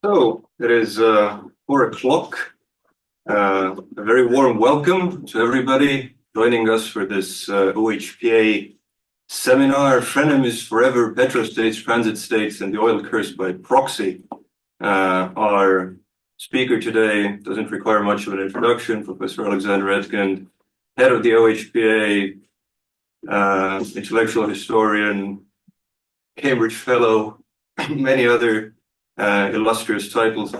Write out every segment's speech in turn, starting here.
So it is 4 o'clock. A very warm welcome to everybody joining us for this OHPA seminar, Frenemies Forever, Petrostates, Transit States, and the Oil Curse by Proxy. Our speaker today doesn't require much of an introduction, Professor Alexander Etkind, head of the OHPA, intellectual historian, Cambridge Fellow, many other illustrious titles,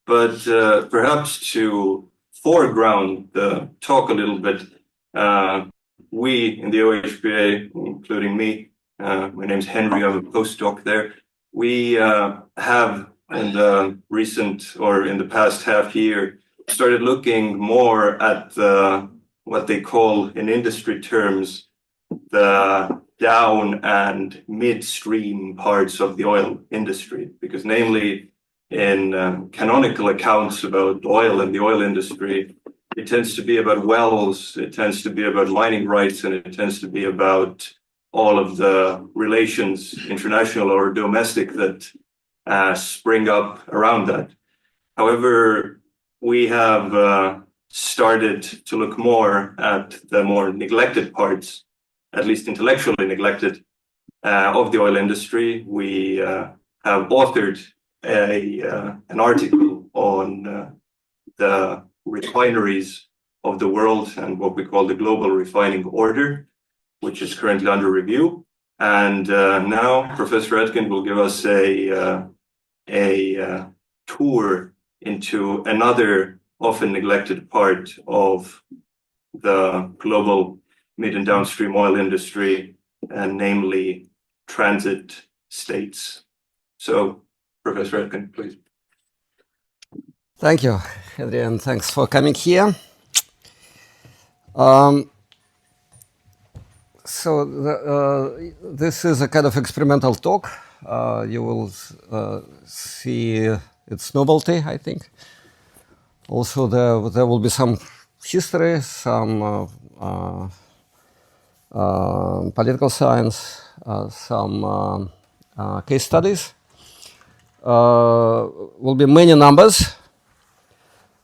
but perhaps to foreground the talk a little bit, we in the OHPA, including me, my name's Henry, I'm a postdoc there, we have in the recent or in the past half year started looking more at what they call in industry terms the down and midstream parts of the oil industry, because namely in canonical accounts about oil and the oil industry, it tends to be about wells, it tends to be about mining rights, and it tends to be about all of the relations, international or domestic, that spring up around that. However, we have started to look more at the more neglected parts, at least intellectually neglected, of the oil industry. We have authored an article on the refineries of the world and what we call the global refining order, which is currently under review. And now Professor Etkind will give us a tour into another often neglected part of the global mid and downstream oil industry, and namely transit states. So, Professor Etkind, please. Thank you, Henry, and thanks for coming here. This is a kind of experimental talk. You will see its novelty, I think. Also, there will be some history, some political science, some case studies. Will be many numbers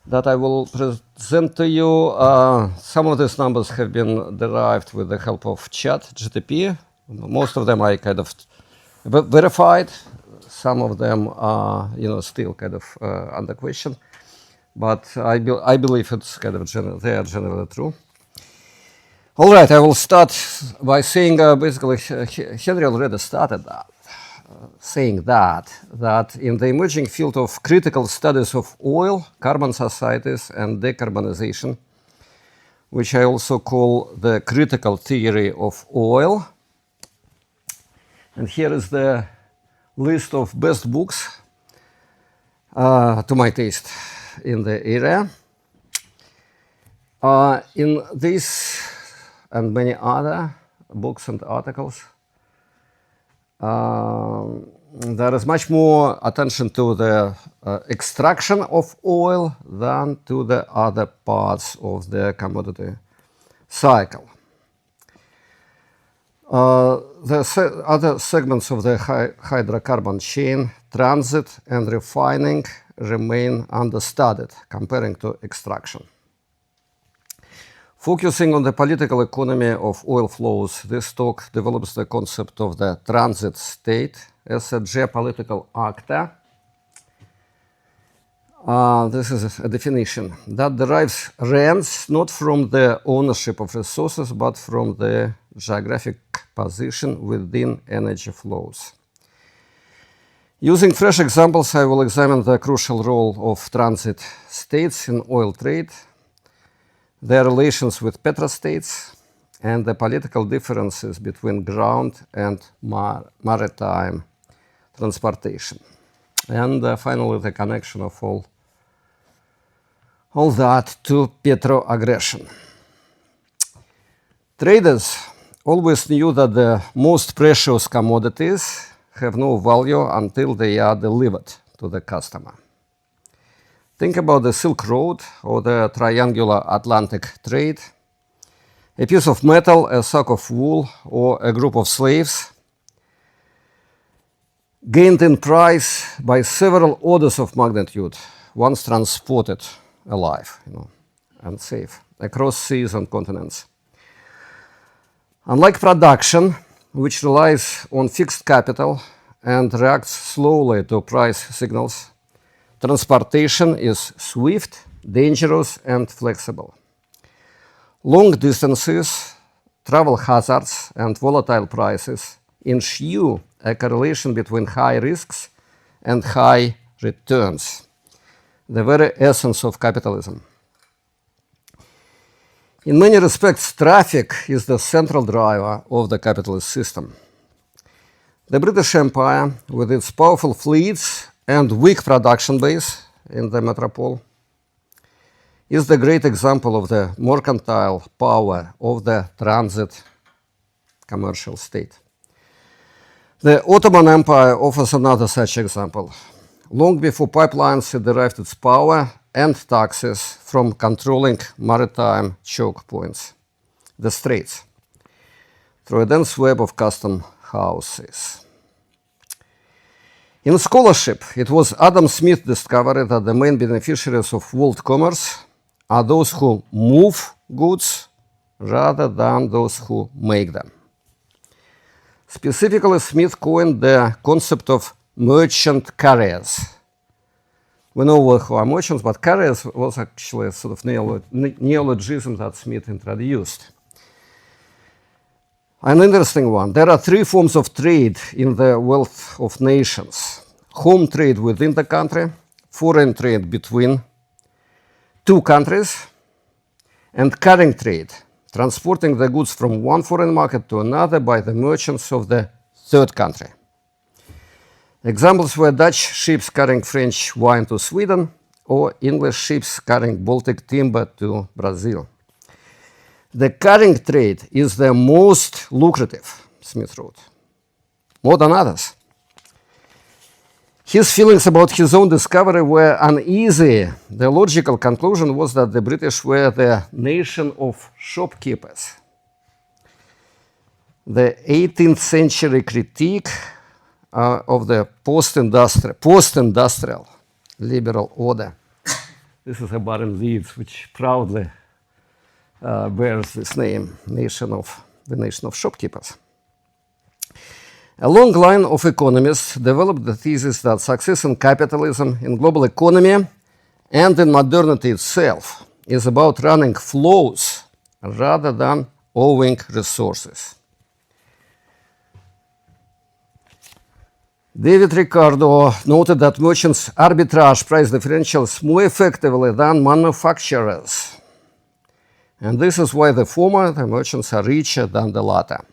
that I will present to you. Some of these numbers have been derived with the help of ChatGPT. Most of them I kind of verified. Some of them are, still kind of under question. But I believe it's kind of they are generally true. All right, I will start by saying basically Henry already started that, saying that in the emerging field of critical studies of oil, carbon societies, and decarbonization, which I also call the critical theory of oil. And here is the list of best books to my taste in the area. In this and many other books and articles, there is much more attention to the extraction of oil than to the other parts of the commodity cycle. The other segments of the hydrocarbon chain, transit and refining, remain understudied comparing to extraction. Focusing on the political economy of oil flows, this talk develops the concept of the transit state as a geopolitical actor. This is a definition that derives rents not from the ownership of resources, but from the geographic position within energy flows. Using fresh examples, I will examine the crucial role of transit states in oil trade, their relations with petrostates, and the political differences between ground and maritime transportation. And finally, the connection of all that to petro-aggression. Traders always knew that the most precious commodities have no value until they are delivered to the customer. Think about the Silk Road or the triangular Atlantic trade. A piece of metal, a sack of wool, or a group of slaves gained in price by several orders of magnitude once transported alive, and safe across seas and continents. Unlike production, which relies on fixed capital and reacts slowly to price signals, transportation is swift, dangerous, and flexible. Long distances, travel hazards, and volatile prices ensure a correlation between high risks and high returns, the very essence of capitalism. In many respects, traffic is the central driver of the capitalist system. The British Empire, with its powerful fleets and weak production base in the metropole, is the great example of the mercantile power of the transit commercial state. The Ottoman Empire offers another such example. Long before pipelines, it derived its power and taxes from controlling maritime choke points, the straits, through a dense web of custom houses. In scholarship, it was Adam Smith's discovery that the main beneficiaries of world commerce are those who move goods rather than those who make them. Specifically, Smith coined the concept of merchant carriers. We know who are merchants, but carriers was actually a sort of neologism that Smith introduced. An interesting one. There are three forms of trade in the wealth of nations: home trade within the country, foreign trade between two countries, and carrying trade, transporting the goods from one foreign market to another by the merchants of the third country. Examples were Dutch ships carrying French wine to Sweden, or English ships carrying Baltic timber to Brazil. The carrying trade is the most lucrative, Smith wrote, more than others. His feelings about his own discovery were uneasy. The logical conclusion was that the British were the nation of shopkeepers. The 18th century critique of the post-industrial liberal order. This is a bar in Leeds, which proudly bears this name, the nation of shopkeepers. A long line of economists developed the thesis that success in capitalism, in global economy, and in modernity itself is about running flows rather than owing resources. David Ricardo noted that merchants arbitrage price differentials more effectively than manufacturers. And this is why the former, the merchants, are richer than the latter.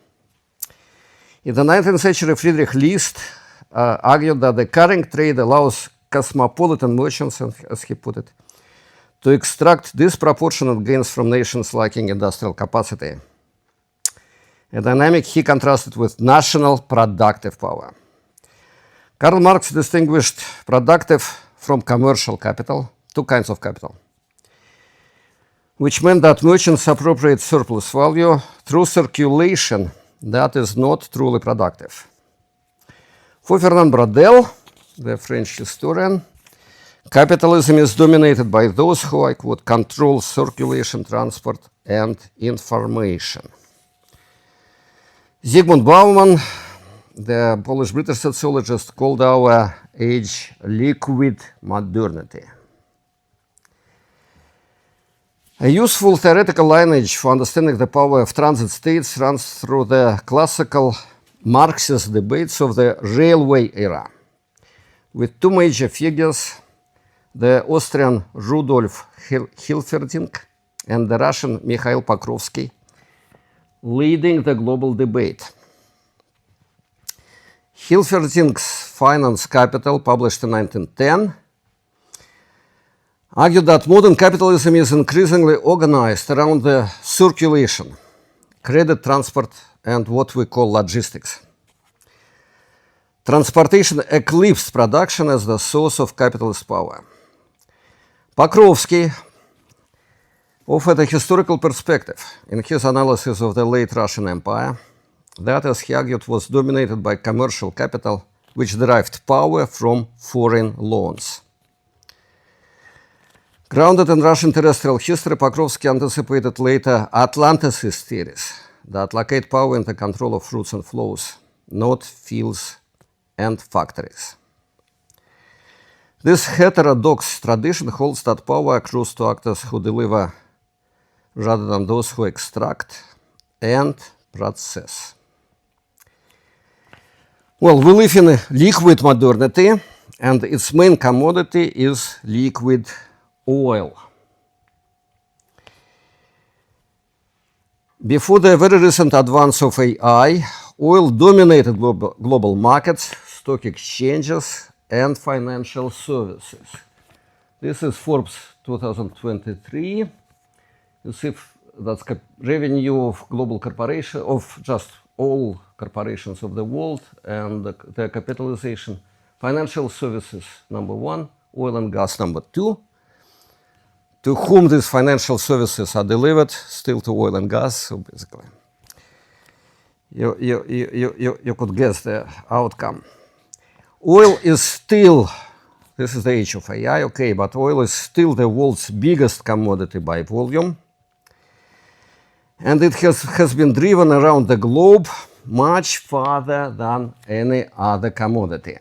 In the 19th century, Friedrich List argued that the carrying trade allows cosmopolitan merchants, as he put it, to extract disproportionate gains from nations lacking industrial capacity. A dynamic he contrasted with national productive power. Karl Marx distinguished productive from commercial capital, two kinds of capital, which meant that merchants appropriate surplus value through circulation that is not truly productive. For Fernand Braudel, the French historian, capitalism is dominated by those who, I quote, control circulation, transport, and information. Zygmunt Bauman, the Polish-British sociologist, called our age liquid modernity. A useful theoretical lineage for understanding the power of transit states runs through the classical Marxist debates of the railway era, with two major figures, the Austrian Rudolf Hilferding and the Russian Mikhail Pokrovsky, leading the global debate. Hilferding's Finance Capital, published in 1910, argued that modern capitalism is increasingly organized around the circulation, credit transport, and what we call logistics. Transportation eclipsed production as the source of capitalist power. Pokrovsky offered a historical perspective in his analysis of the late Russian Empire that, as he argued, was dominated by commercial capital which derived power from foreign loans. Grounded in Russian terrestrial history, Proxy anticipated later Atlanticist theories that locate power in the control of routes and flows, not fields and factories. This heterodox tradition holds that power accrues to actors who deliver rather than those who extract and process. Well, we live in a liquid modernity, and its main commodity is liquid oil. Before the very recent advance of AI, oil dominated global markets, stock exchanges, and financial services. This is Forbes 2023. You see that's revenue of global corporation, of just all corporations of the world, and their capitalization. Financial services, number 1, oil and gas, number 2. To whom these financial services are delivered? Still to oil and gas, so basically. You could guess the outcome. Oil is still, this is the age of AI, okay, but oil is still the world's biggest commodity by volume. And it has been driven around the globe much farther than any other commodity.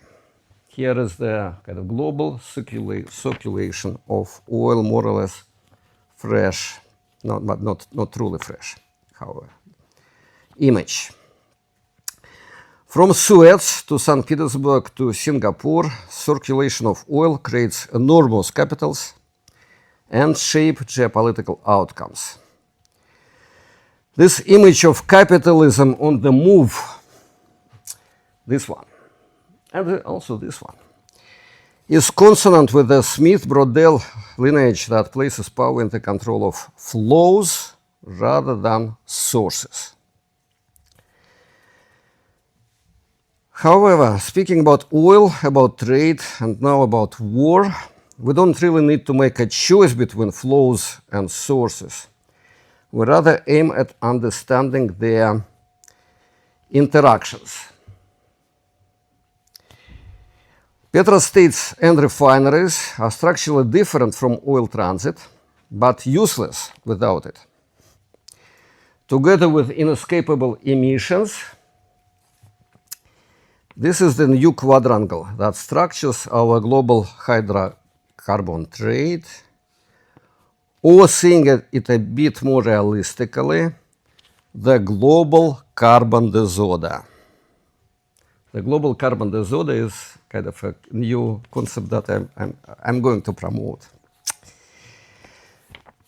Here is the kind of global circulation of oil, more or less fresh, not truly fresh, however. Image. From Suez to St. Petersburg to Singapore, circulation of oil creates enormous capitals and shape geopolitical outcomes. This image of capitalism on the move, this one, and also this one, is consonant with the Smith-Brodel lineage that places power in the control of flows rather than sources. However, speaking about oil, about trade, and now about war, we don't really need to make a choice between flows and sources. We rather aim at understanding their interactions. Petrostates and refineries are structurally different from oil transit, but useless without it. Together with inescapable emissions, this is the new quadrangle that structures our global hydrocarbon trade, or seeing it a bit more realistically, the global carbon disorder. The global carbon disorder is kind of a new concept that I'm going to promote.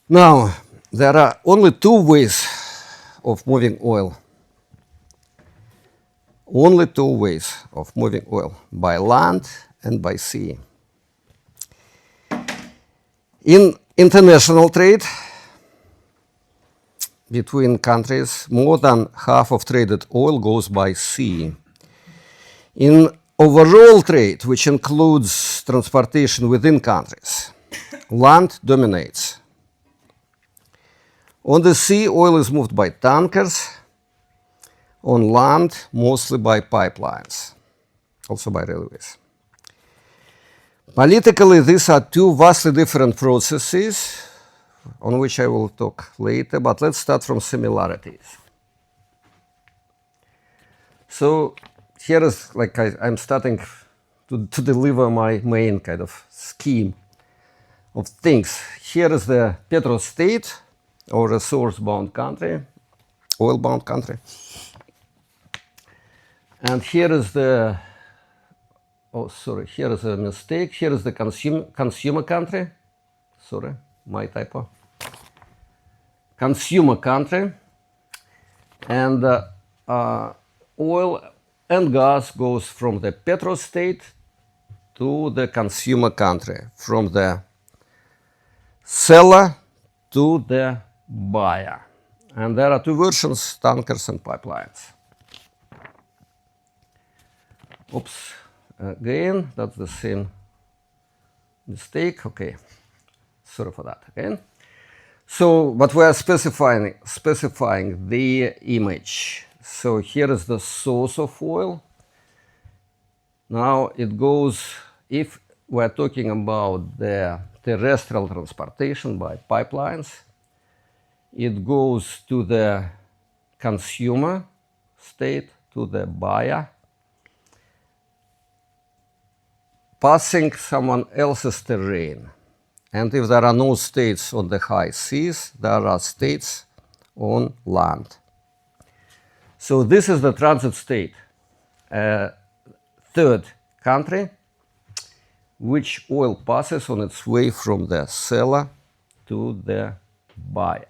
Now, there are only 2 ways of moving oil. Only 2 ways of moving oil, by land and by sea. In international trade between countries, more than half of traded oil goes by sea. In overall trade, which includes transportation within countries, land dominates. On the sea, oil is moved by tankers. On land, mostly by pipelines, also by railways. Politically, these are 2 vastly different processes, on which I will talk later, but let's start from similarities. So here is, like, I'm starting to deliver my main kind of scheme of things. Here is the petrostate, or resource-bound country, oil-bound country. And here is the, oh, sorry, here is a mistake. Here is the consumer country. Sorry, my typo. Consumer country. And oil and gas goes from the petrostate to the consumer country, from the seller to the buyer. And there are 2 versions, tankers and pipelines. Oops, again, that's the same mistake. Okay, sorry for that again. So, but we are specifying the image. So here is the source of oil. Now it goes, if we're talking about the terrestrial transportation by pipelines, it goes to the consumer state, to the buyer, passing someone else's terrain. And if there are no states on the high seas, there are states on land. So this is the transit state. Third country, which oil passes on its way from the seller to the buyer.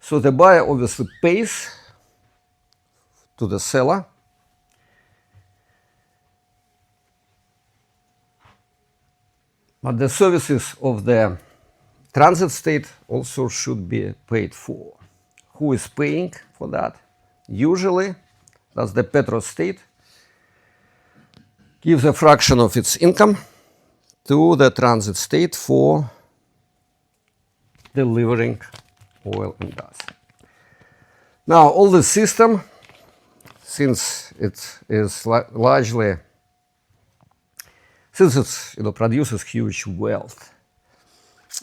So the buyer obviously pays to the seller. But the services of the transit state also should be paid for. Who is paying for that? Usually, that's the petrostate. Gives a fraction of its income to the transit state for delivering oil and gas. Now, all the system, since it is largely, since it produces huge wealth,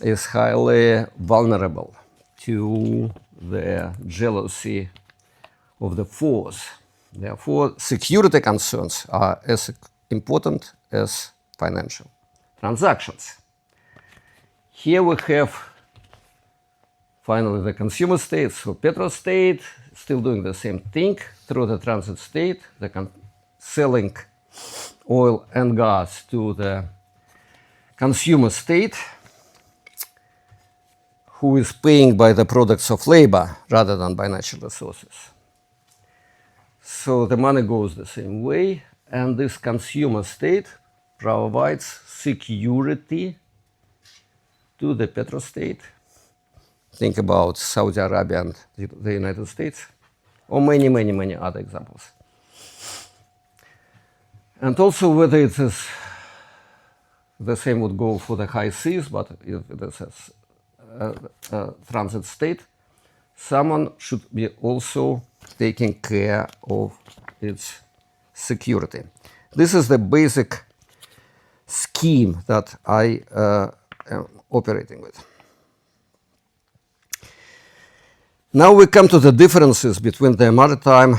is highly vulnerable to the jealousy of the force. Therefore, security concerns are as important as financial transactions. Here we have finally the consumer state, so petrostate, still doing the same thing through the transit state, selling oil and gas to the consumer state, who is paying by the products of labor rather than by natural resources. So the money goes the same way, and this consumer state provides security to the petrostate. Think about Saudi Arabia and the United States, or many, many, many other examples. And also whether it is the same would go for the high seas, but if it is a transit state, someone should be also taking care of its security. This is the basic scheme that I am operating with. Now we come to the differences between the maritime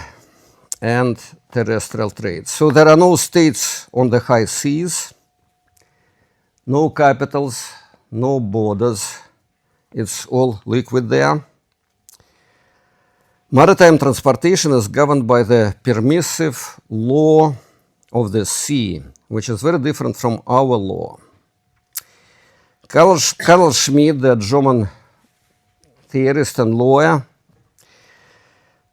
and terrestrial trade. So there are no states on the high seas, no capitals, no borders. It's all liquid there. Maritime transportation is governed by the permissive law of the sea, which is very different from our law. Carl Schmitt, the German theorist and lawyer,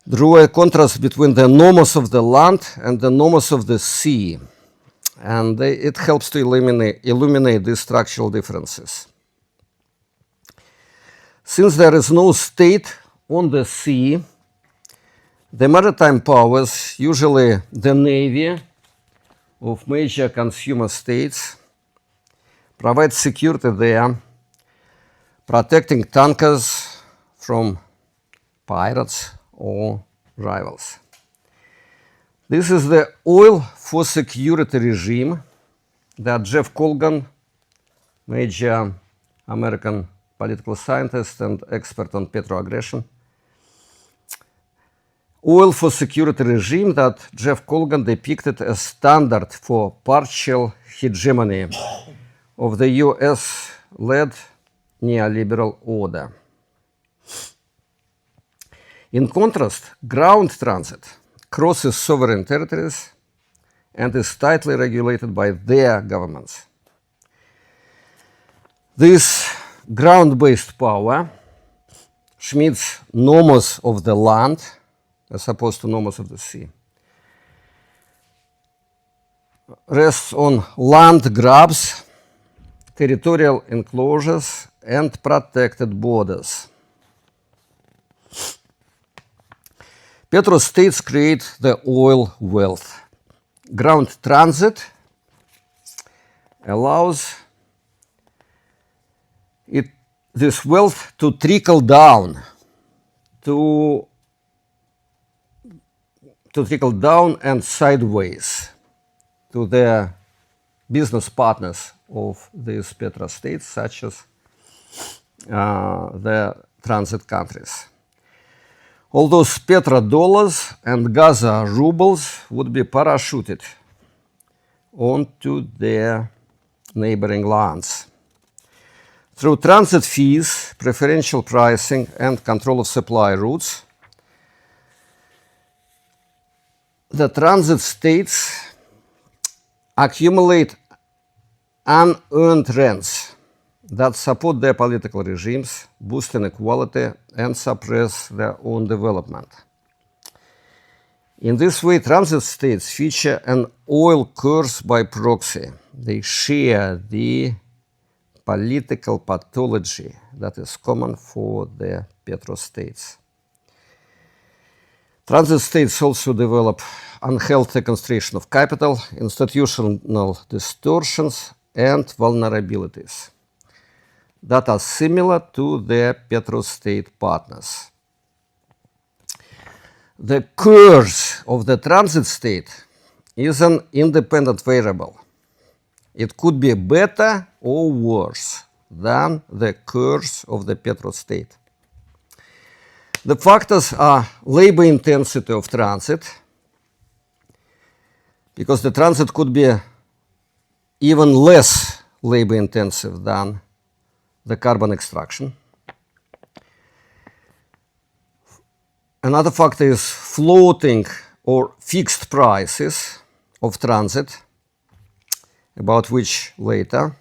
drew a contrast between the norms of the land and the norms of the sea, and it helps to illuminate these structural differences. Since there is no state on the sea, the maritime powers, usually the navy of major consumer states, provide security there, protecting tankers from pirates or rivals. This is the oil for security regime that Jeff Colgan, major American political scientist and expert on petroaggression, oil for security regime that Jeff Colgan depicted as standard for partial hegemony of the US-led neoliberal order. In contrast, ground transit crosses sovereign territories and is tightly regulated by their governments. This ground-based power, Schmitt's norms of the land, as opposed to norms of the sea, rests on land grabs, territorial enclosures, and protected borders. Petrostates create the oil wealth. Ground transit allows this wealth to trickle down and sideways to the business partners of these petrostates, such as the transit countries. All those petrodollars and gaso-rubles would be parachuted onto their neighboring lands. Through transit fees, preferential pricing, and control of supply routes, the transit states accumulate unearned rents that support their political regimes, boost inequality, and suppress their own development. In this way, transit states feature an oil curse by proxy. They share the political pathology that is common for the petrostates. Transit states also develop unhealthy concentration of capital, institutional distortions, and vulnerabilities that are similar to their petrostate partners. The curse of the transit state is an independent variable. It could be better or worse than the curse of the petrostate. The factors are labor intensity of transit, because the transit could be even less labor intensive than the carbon extraction. Another factor is floating or fixed prices of transit, about which later,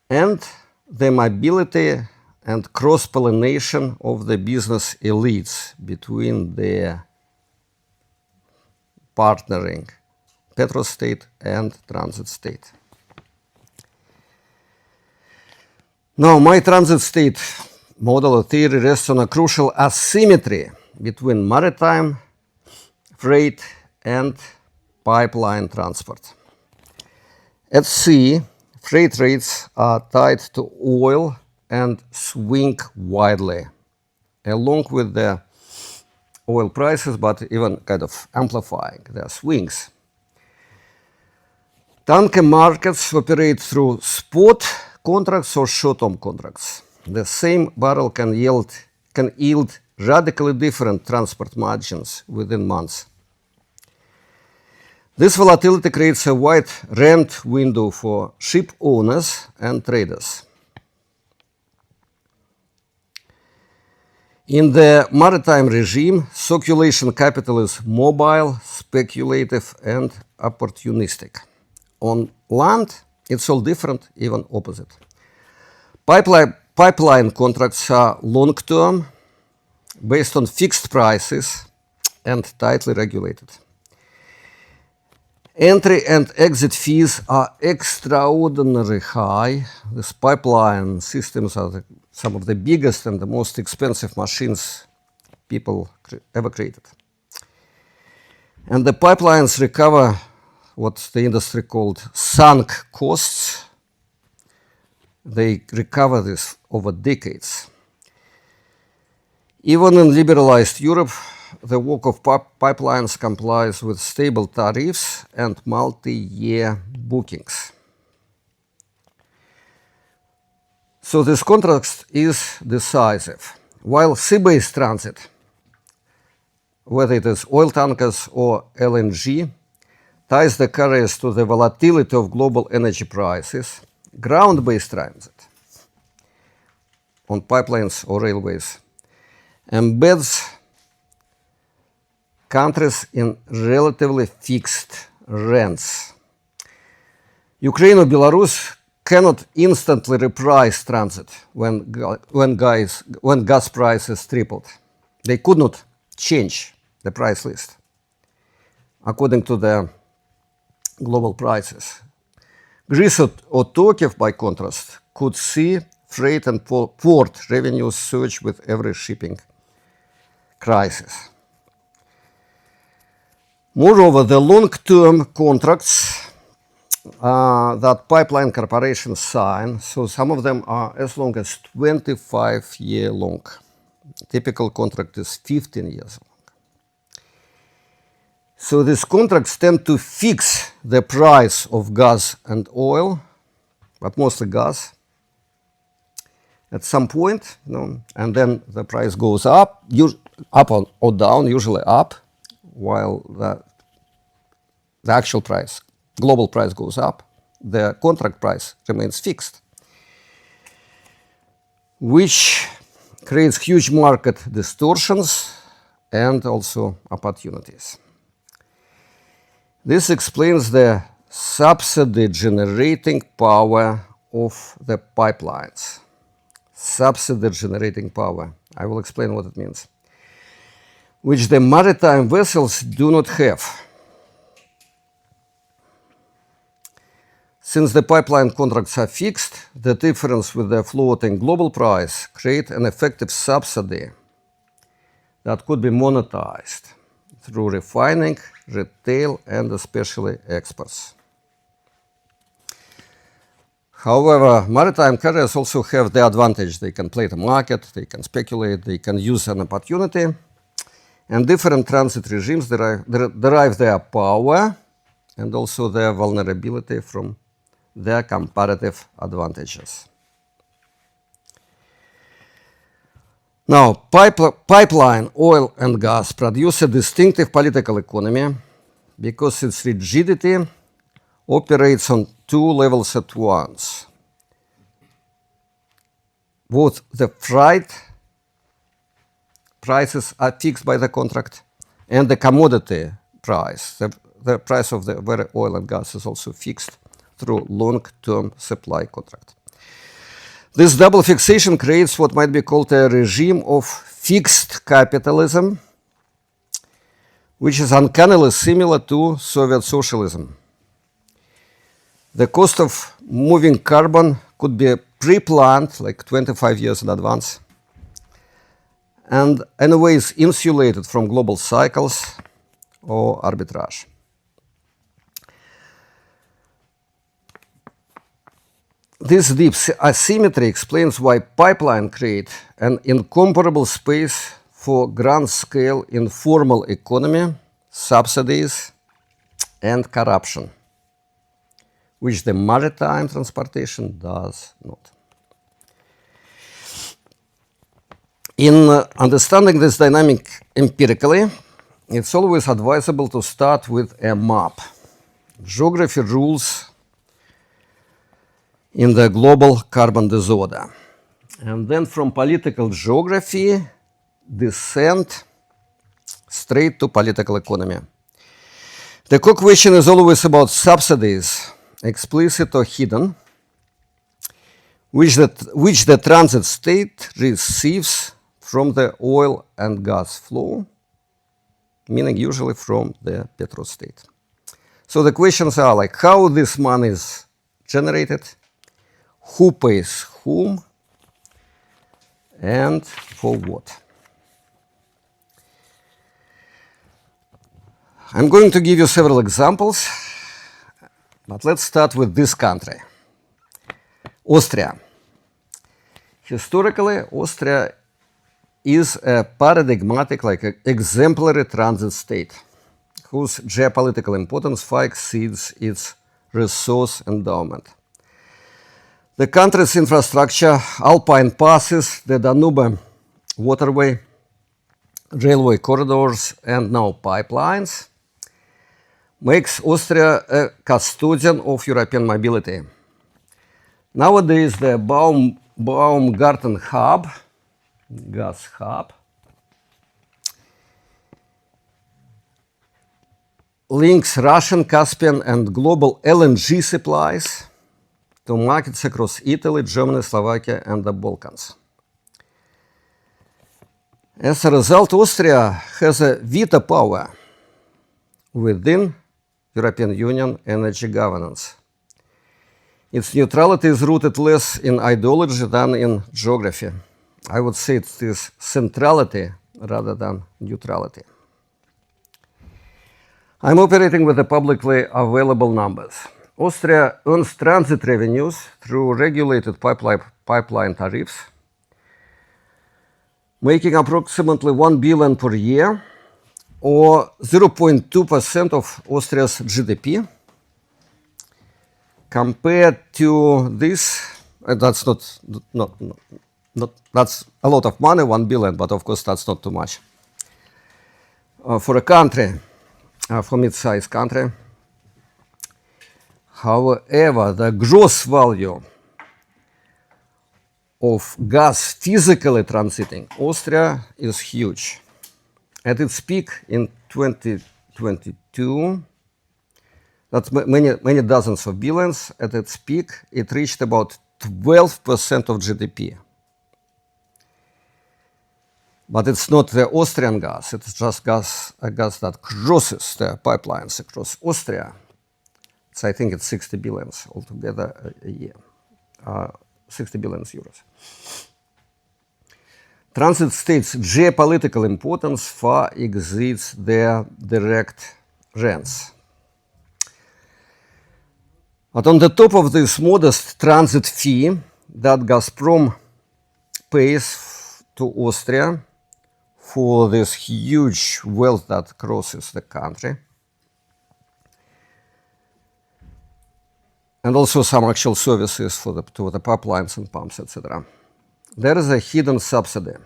and the mobility and cross-pollination of the business elites between their partnering petrostate and transit state. Now, my transit state model of theory rests on a crucial asymmetry between maritime, freight, and pipeline transport. At sea, freight rates are tied to oil and swing widely, along with the oil prices, but even kind of amplifying their swings. Tanker markets operate through spot contracts or short-term contracts. The same barrel can yield radically different transport margins within months. This volatility creates a wide rent window for ship owners and traders. In the maritime regime, circulation capital is mobile, speculative, and opportunistic. On land, it's all different, even opposite. Pipeline contracts are long-term, based on fixed prices, and tightly regulated. Entry and exit fees are extraordinarily high. These pipeline systems are some of the biggest and the most expensive machines people ever created. And the pipelines recover what the industry called sunk costs. They recover this over decades. Even in liberalized Europe, the work of pipelines complies with stable tariffs and multi-year bookings. So this contrast is decisive. While sea-based transit, whether it is oil tankers or LNG, ties the carriers to the volatility of global energy prices, ground-based transit on pipelines or railways embeds countries in relatively fixed rents. Ukraine or Belarus cannot instantly reprice transit when gas prices tripled. They could not change the price list according to the global prices. Greece or Turkey, by contrast, could see freight and port revenues surge with every shipping crisis. Moreover, the long-term contracts that pipeline corporations sign, so some of them are as long as 25-year long. Typical contract is 15 years long. So these contracts tend to fix the price of gas and oil, but mostly gas, at some point, and then the price goes up, up or down, usually up, while the actual price, global price goes up. The contract price remains fixed, which creates huge market distortions and also opportunities. This explains the subsidy generating power of the pipelines. Subsidy generating power. I will explain what it means. Which the maritime vessels do not have. Since the pipeline contracts are fixed, the difference with the floating global price create an effective subsidy that could be monetized through refining, retail, and especially exports. However, maritime carriers also have the advantage. They can play the market, they can speculate, they can use an opportunity, and different transit regimes derive their power and also their vulnerability from their comparative advantages. Now, pipeline, oil and gas produce a distinctive political economy because its rigidity operates on two levels at once. Both the freight prices are fixed by the contract and the commodity price, the price of the oil and gas is also fixed through long-term supply contract. This double fixation creates what might be called a regime of fixed capitalism, which is uncannily similar to Soviet socialism. The cost of moving carbon could be pre-planned, like 25 years in advance, and anyways insulated from global cycles or arbitrage. This deep asymmetry explains why pipeline create an incomparable space for grand-scale informal economy, subsidies, and corruption, which the maritime transportation does not. In understanding this dynamic empirically, it's always advisable to start with a map. Geography rules in the global carbon disorder. And then from political geography, descend straight to political economy. The core question is always about subsidies, explicit or hidden, which the transit state receives from the oil and gas flow, meaning usually from the petrostate. So the questions are like how this money is generated, who pays whom, and for what. I'm going to give you several examples, but let's start with this country, Austria. Historically, Austria is a paradigmatic, like exemplary transit state, whose geopolitical importance far exceeds its resource endowment. The country's infrastructure, alpine passes, the Danube waterway, railway corridors, and now pipelines, makes Austria a custodian of European mobility. Nowadays, the Baumgarten hub, gas hub, links Russian, Caspian, and global LNG supplies to markets across Italy, Germany, Slovakia, and the Balkans. As a result, Austria has a veto power within European Union energy governance. Its neutrality is rooted less in ideology than in geography. I would say it is centrality rather than neutrality. I'm operating with the publicly available numbers. Austria earns transit revenues through regulated pipeline tariffs, making approximately 1 billion per year, or 0.2% of Austria's GDP. Compared to this, that's not that's a lot of money, 1 billion, but of course that's not too much. For a country, for mid-sized country. However, the gross value of gas physically transiting Austria is huge. At its peak in 2022, that's many dozens of billions. At its peak, it reached about 12% of GDP. But it's not the Austrian gas, it's just a gas that crosses the pipelines across Austria. So I think it's 60 billions altogether a year, 60 billion euros. Transit states' geopolitical importance far exceeds their direct rents. But on the top of this modest transit fee that Gazprom pays to Austria for this huge wealth that crosses the country, and also some actual services to the pipelines and pumps, etc. There is a hidden subsidy.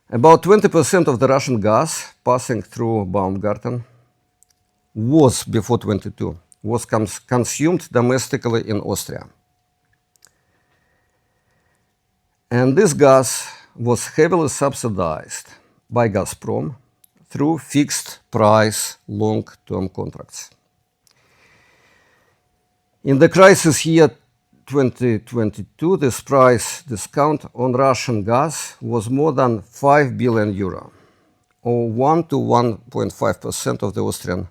About 20% of the Russian gas passing through Baumgarten was, before 22, was consumed domestically in Austria. And this gas was heavily subsidized by Gazprom through fixed price long-term contracts. In the crisis year 2022, this price discount on Russian gas was more than 5 billion euro, or 1 to 1.5% of the Austrian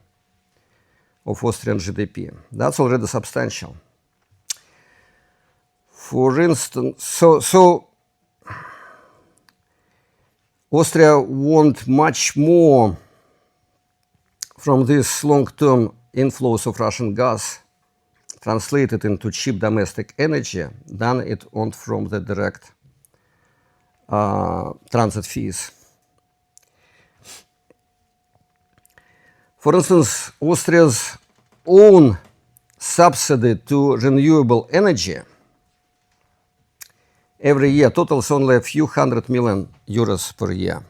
GDP. That's already substantial. For instance, so Austria want much more from these long-term inflows of Russian gas translated into cheap domestic energy than it earned from the direct transit fees. For instance, Austria's own subsidy to renewable energy every year totals only a few hundred million euros per year.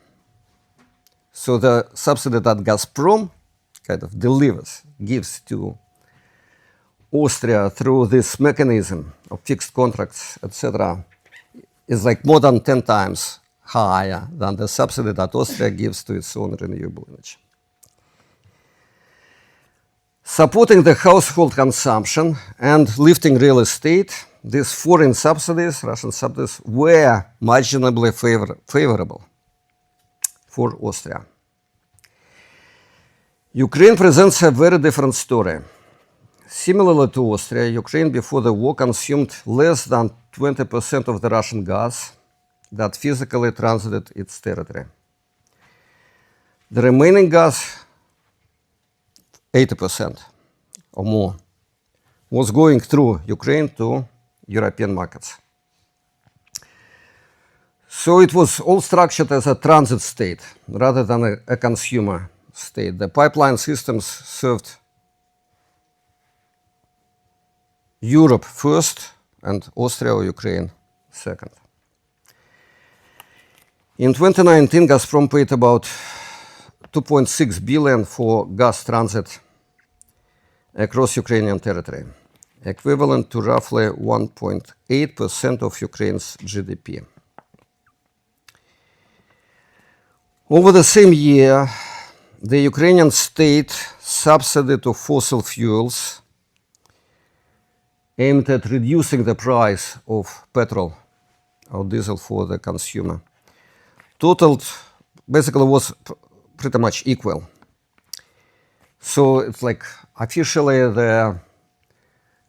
So the subsidy that Gazprom kind of gives to Austria through this mechanism of fixed contracts, etc., is like more than 10 times higher than the subsidy that Austria gives to its own renewable energy. Supporting the household consumption and lifting real estate, these foreign subsidies, Russian subsidies, were marginally favorable for Austria. Ukraine presents a very different story. Similarly to Austria, Ukraine before the war consumed less than 20% of the Russian gas that physically transited its territory. The remaining gas, 80% or more, was going through Ukraine to European markets. So it was all structured as a transit state rather than a consumer state. The pipeline systems served Europe first and Austria or Ukraine second. In 2019, Gazprom paid about 2.6 billion for gas transit across Ukrainian territory, equivalent to roughly 1.8% of Ukraine's GDP. Over the same year, the Ukrainian state subsidy to fossil fuels aimed at reducing the price of petrol or diesel for the consumer totaled, basically was pretty much equal. So it's like officially the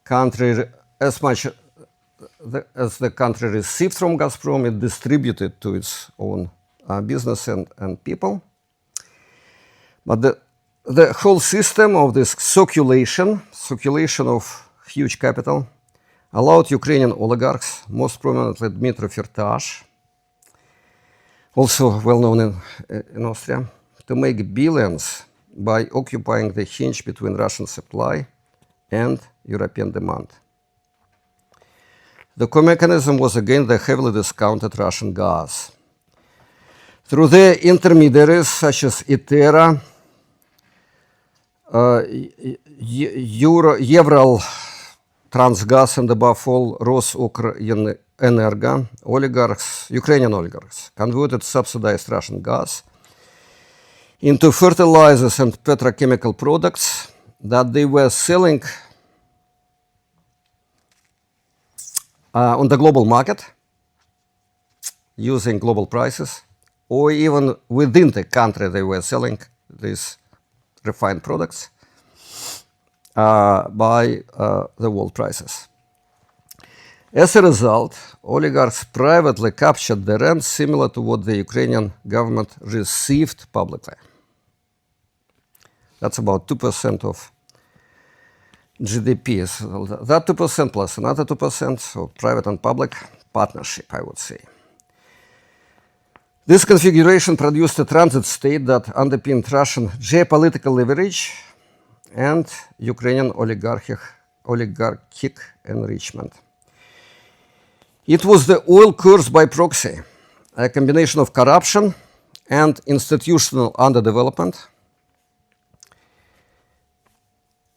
country, as much as the country received from Gazprom, it distributed to its own business and people. But the whole system of this circulation of huge capital allowed Ukrainian oligarchs, most prominently Dmitry Firtash, also well known in Austria, to make billions by occupying the hinge between Russian supply and European demand. The core mechanism was again the heavily discounted Russian gas. Through their intermediaries such as Itera, Ural Transgas, and above all Rosukreenergo, Ukrainian oligarchs converted subsidized Russian gas into fertilizers and petrochemical products that they were selling on the global market using global prices, or even within the country they were selling these refined products by the world prices. As a result, oligarchs privately captured the rent similar to what the Ukrainian government received publicly. That's about 2% of GDP. So that 2% plus another 2%, so private and public partnership, I would say. This configuration produced a transit state that underpinned Russian geopolitical leverage and Ukrainian oligarchic enrichment. It was the oil curse by proxy, a combination of corruption and institutional underdevelopment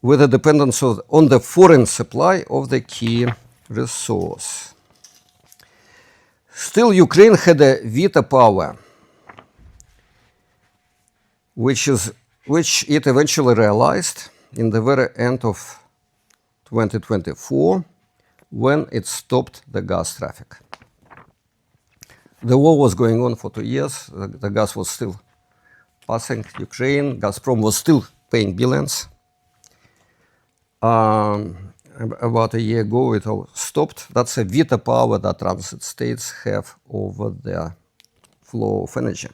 with a dependence on the foreign supply of the key resource. Still, Ukraine had a veto power, which it eventually realized in the very end of 2024 when it stopped the gas traffic. The war was going on for 2 years. The gas was still passing Ukraine. Gazprom was still paying billions. About a year ago, it all stopped. That's a veto power that transit states have over their flow of energy.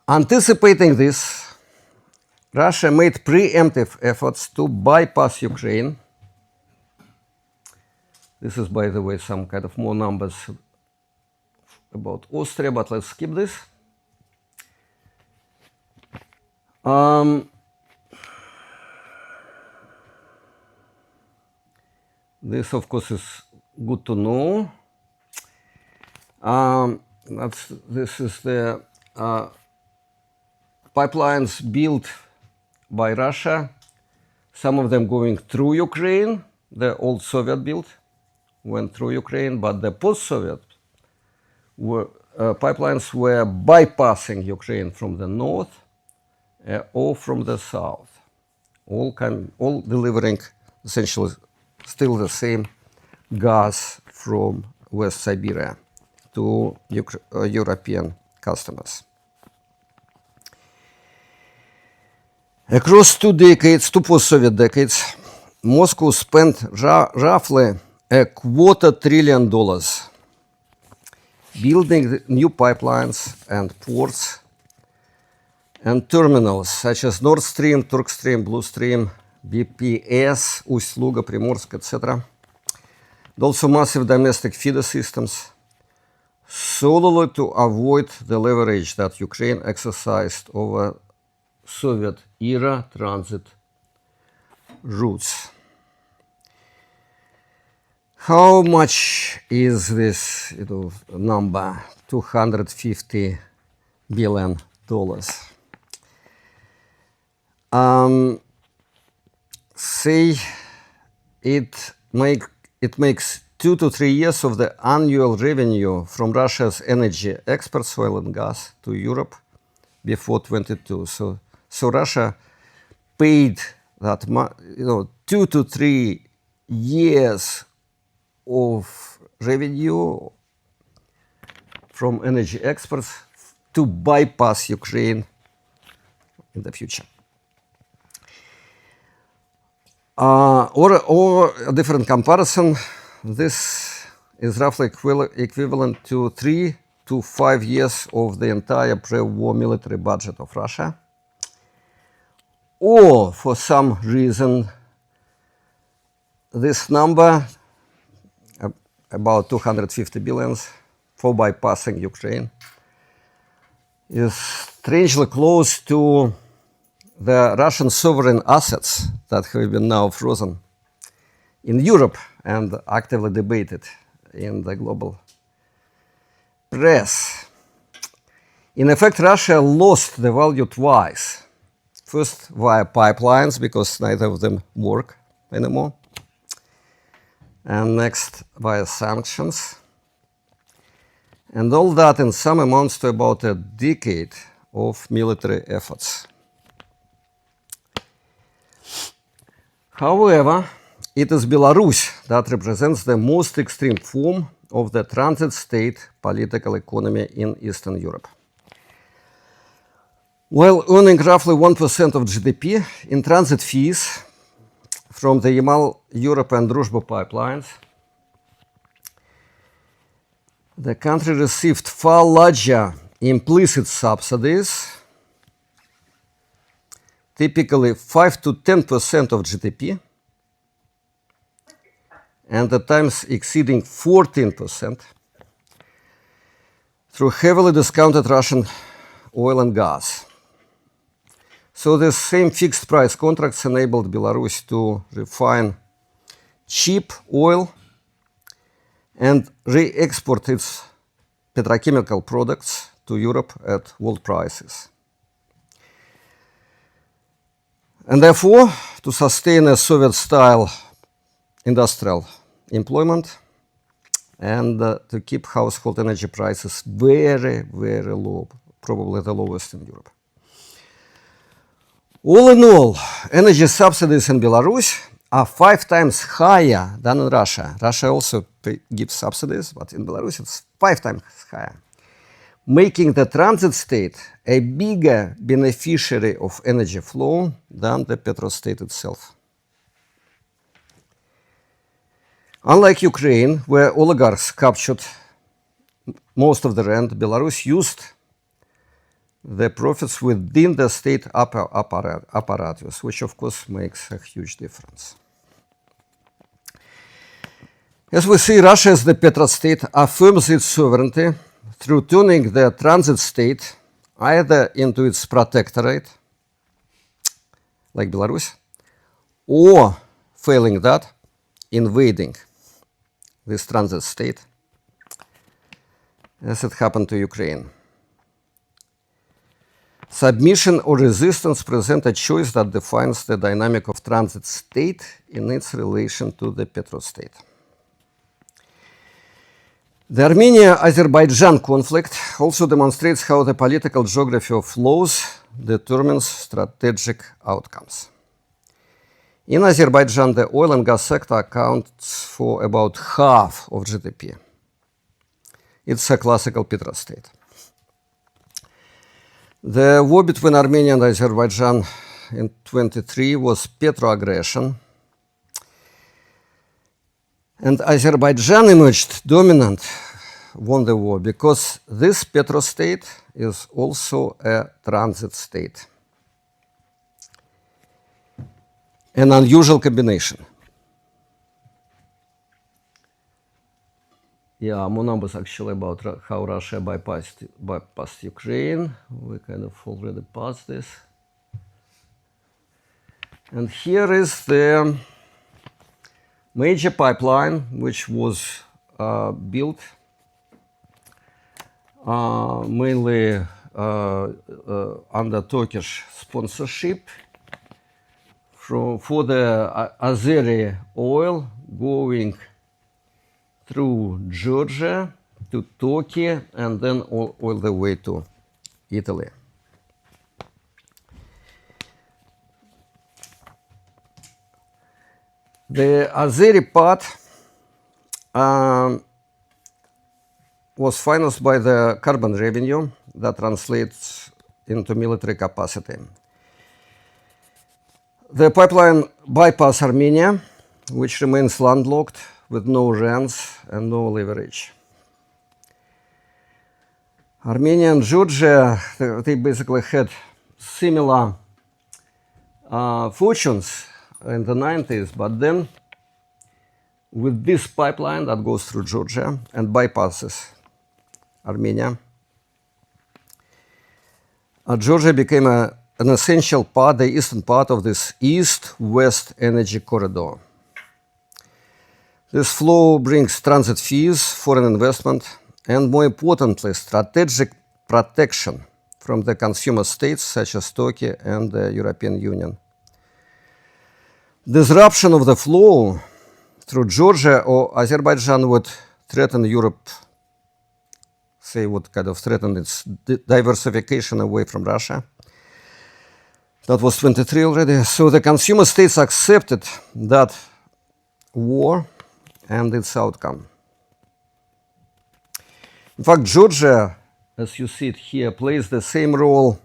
Anticipating this, Russia made preemptive efforts to bypass Ukraine. This is, by the way, some kind of more numbers about Austria, but let's skip this. This, of course, is good to know. This is the pipelines built by Russia, some of them going through Ukraine. The old Soviet built went through Ukraine, but the post-Soviet pipelines were bypassing Ukraine from the north or from the south, all delivering essentially still the same gas from West Siberia to European customers. Across 2 decades, 2 post-Soviet decades, Moscow spent roughly $250 billion building new pipelines and ports and terminals such as Nord Stream, Turk Stream, Blue Stream, BPS, Ust-Luga, Primorsk, etc. Also massive domestic feeder systems, solely to avoid the leverage that Ukraine exercised over Soviet-era transit routes. How much is this number? $250 billion. Say it makes 2 to 3 years of the annual revenue from Russia's energy exports, oil and gas, to Europe before 22. So Russia paid that 2 to 3 years of revenue from energy exports to bypass Ukraine in the future. Or a different comparison, this is roughly equivalent to 3 to 5 years of the entire pre-war military budget of Russia. Or, for some reason, this number, about 250 billion for bypassing Ukraine, is strangely close to the Russian sovereign assets that have been now frozen in Europe and actively debated in the global press. In effect, Russia lost the value twice. First, via pipelines, because neither of them work anymore. And next, via sanctions. And all that in sum amounts to about a decade of military efforts. However, it is Belarus that represents the most extreme form of the transit state political economy in Eastern Europe. While earning roughly 1% of GDP in transit fees from the Yamal-Europe and Druzhba pipelines, the country received far larger implicit subsidies, typically 5 to 10% of GDP, and at times exceeding 14%, through heavily discounted Russian oil and gas. So the same fixed price contracts enabled Belarus to refine cheap oil and re-export its petrochemical products to Europe at world prices. And therefore, to sustain a Soviet-style industrial employment and to keep household energy prices very, very low, probably the lowest in Europe. All in all, energy subsidies in Belarus are 5 times higher than in Russia. Russia also gives subsidies, but in Belarus it's 5 times higher, making the transit state a bigger beneficiary of energy flow than the petrostate itself. Unlike Ukraine, where oligarchs captured most of the rent, Belarus used the profits within the state apparatus, which of course makes a huge difference. As we see, Russia as the petrostate affirms its sovereignty through turning the transit state either into its protectorate, like Belarus, or, failing that, invading this transit state, as it happened to Ukraine. Submission or resistance present a choice that defines the dynamic of transit state in its relation to the petrostate. The Armenia-Azerbaijan conflict also demonstrates how the political geography of flows determines strategic outcomes. In Azerbaijan, the oil and gas sector accounts for about half of GDP. It's a classical petrostate. The war between Armenia and Azerbaijan in 1923 was petro-aggression. And Azerbaijan emerged dominant, won the war, because this petrostate is also a transit state. An unusual combination. Yeah, more numbers actually about how Russia bypassed Ukraine. We kind of already passed this. And here is the major pipeline which was built mainly under Turkish sponsorship for the Azeri oil going through Georgia to Turkey and then all the way to Italy. The Azeri part was financed by the carbon revenue that translates into military capacity. The pipeline bypassed Armenia, which remains landlocked with no rents and no leverage. Armenia and Georgia, they basically had similar fortunes in the 90s, but then with this pipeline that goes through Georgia and bypasses Armenia, Georgia became an essential part, the eastern part of this east-west energy corridor. This flow brings transit fees, foreign investment, and more importantly, strategic protection from the consumer states such as Turkey and the European Union. Disruption of the flow through Georgia or Azerbaijan would threaten Europe, say would kind of threaten its diversification away from Russia. That was 23 already. So the consumer states accepted that war and its outcome. In fact, Georgia, as you see it here, plays the same role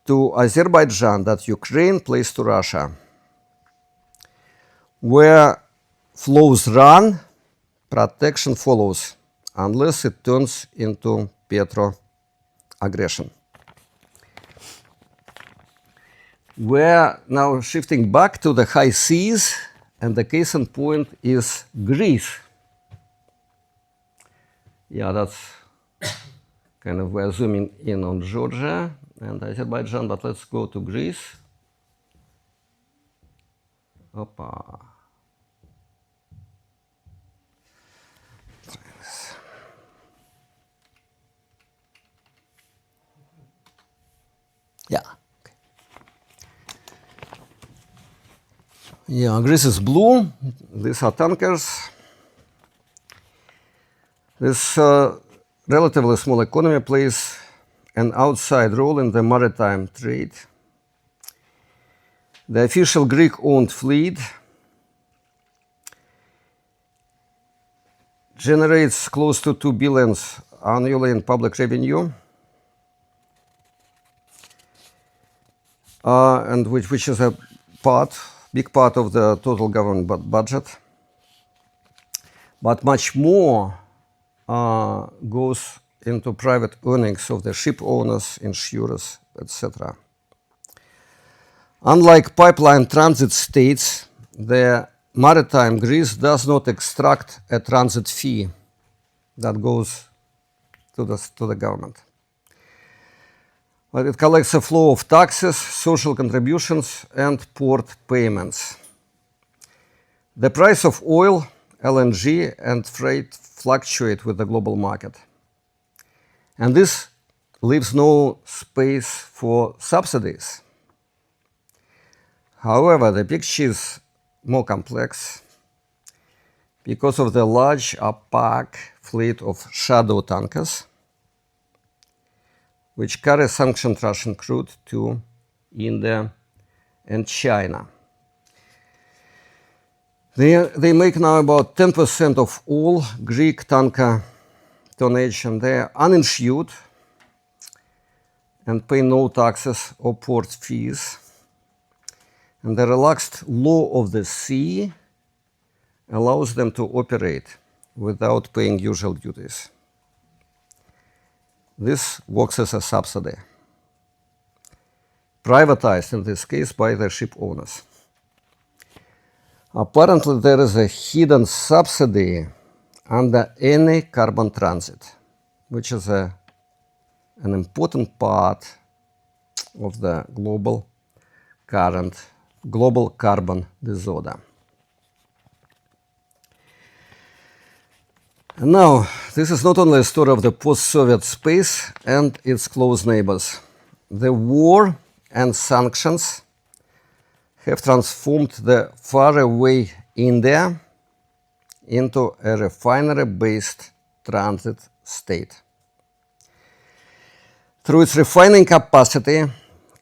to Azerbaijan that Ukraine plays to Russia. Where flows run, protection follows, unless it turns into petro aggression. We're now shifting back to the high seas, and the case in point is Greece. Yeah, that's kind of, we're zooming in on Georgia and Azerbaijan, but let's go to Greece. Opa. Yeah. Okay. Yeah, Greece is blue. These are tankers. This relatively small economy plays an outside role in the maritime trade. The official Greek-owned fleet generates close to 2 billion annually in public revenue, and which is a big part of the total government budget. But much more goes into private earnings of the ship owners, insurers, etc. Unlike pipeline transit states, the maritime Greece does not extract a transit fee that goes to the government. But it collects a flow of taxes, social contributions, and port payments. The price of oil, LNG, and freight fluctuate with the global market. And this leaves no space for subsidies. However, the picture is more complex because of the large opaque fleet of shadow tankers, which carry sanctioned Russian crude to India and China. They make now about 10% of all Greek tanker tonnage, and they are uninsured and pay no taxes or port fees. And the relaxed law of the sea allows them to operate without paying usual duties. This works as a subsidy, privatized in this case by the ship owners. Apparently, there is a hidden subsidy under any carbon transit, which is an important part of the global carbon disorder. And now, this is not only a story of the post-Soviet space and its close neighbors. The war and sanctions have transformed the faraway India into a refinery-based transit state. Through its refining capacity,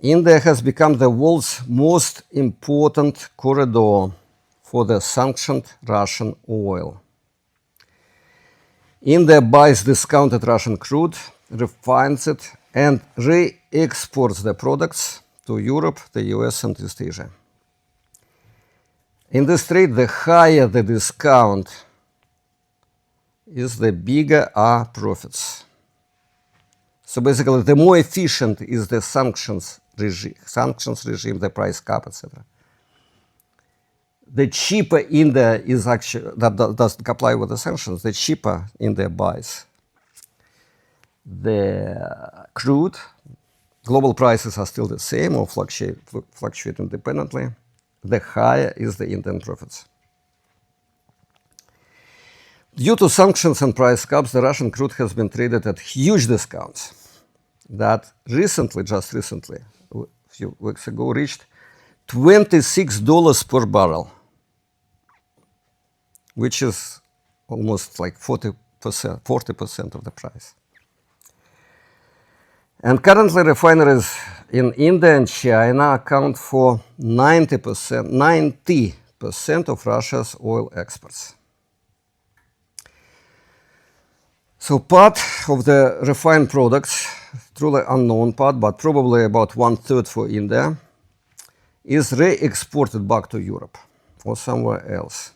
India has become the world's most important corridor for the sanctioned Russian oil. India buys discounted Russian crude, refines it, and re-exports the products to Europe, the US, and East Asia. In this trade, the higher the discount is, the bigger are profits. So basically, the more efficient is the sanctions regime, the price cap, etc. The cheaper India is actually, that doesn't comply with the sanctions, the cheaper India buys the crude, global prices are still the same or fluctuate independently, the higher is the Indian profits. Due to sanctions and price caps, the Russian crude has been traded at huge discounts that just recently, a few weeks ago, reached $26 per barrel, which is almost like 40% of the price. And currently, refineries in India and China account for 90% of Russia's oil exports. So part of the refined products, truly unknown part, but probably about 1/3 for India, is re-exported back to Europe or somewhere else.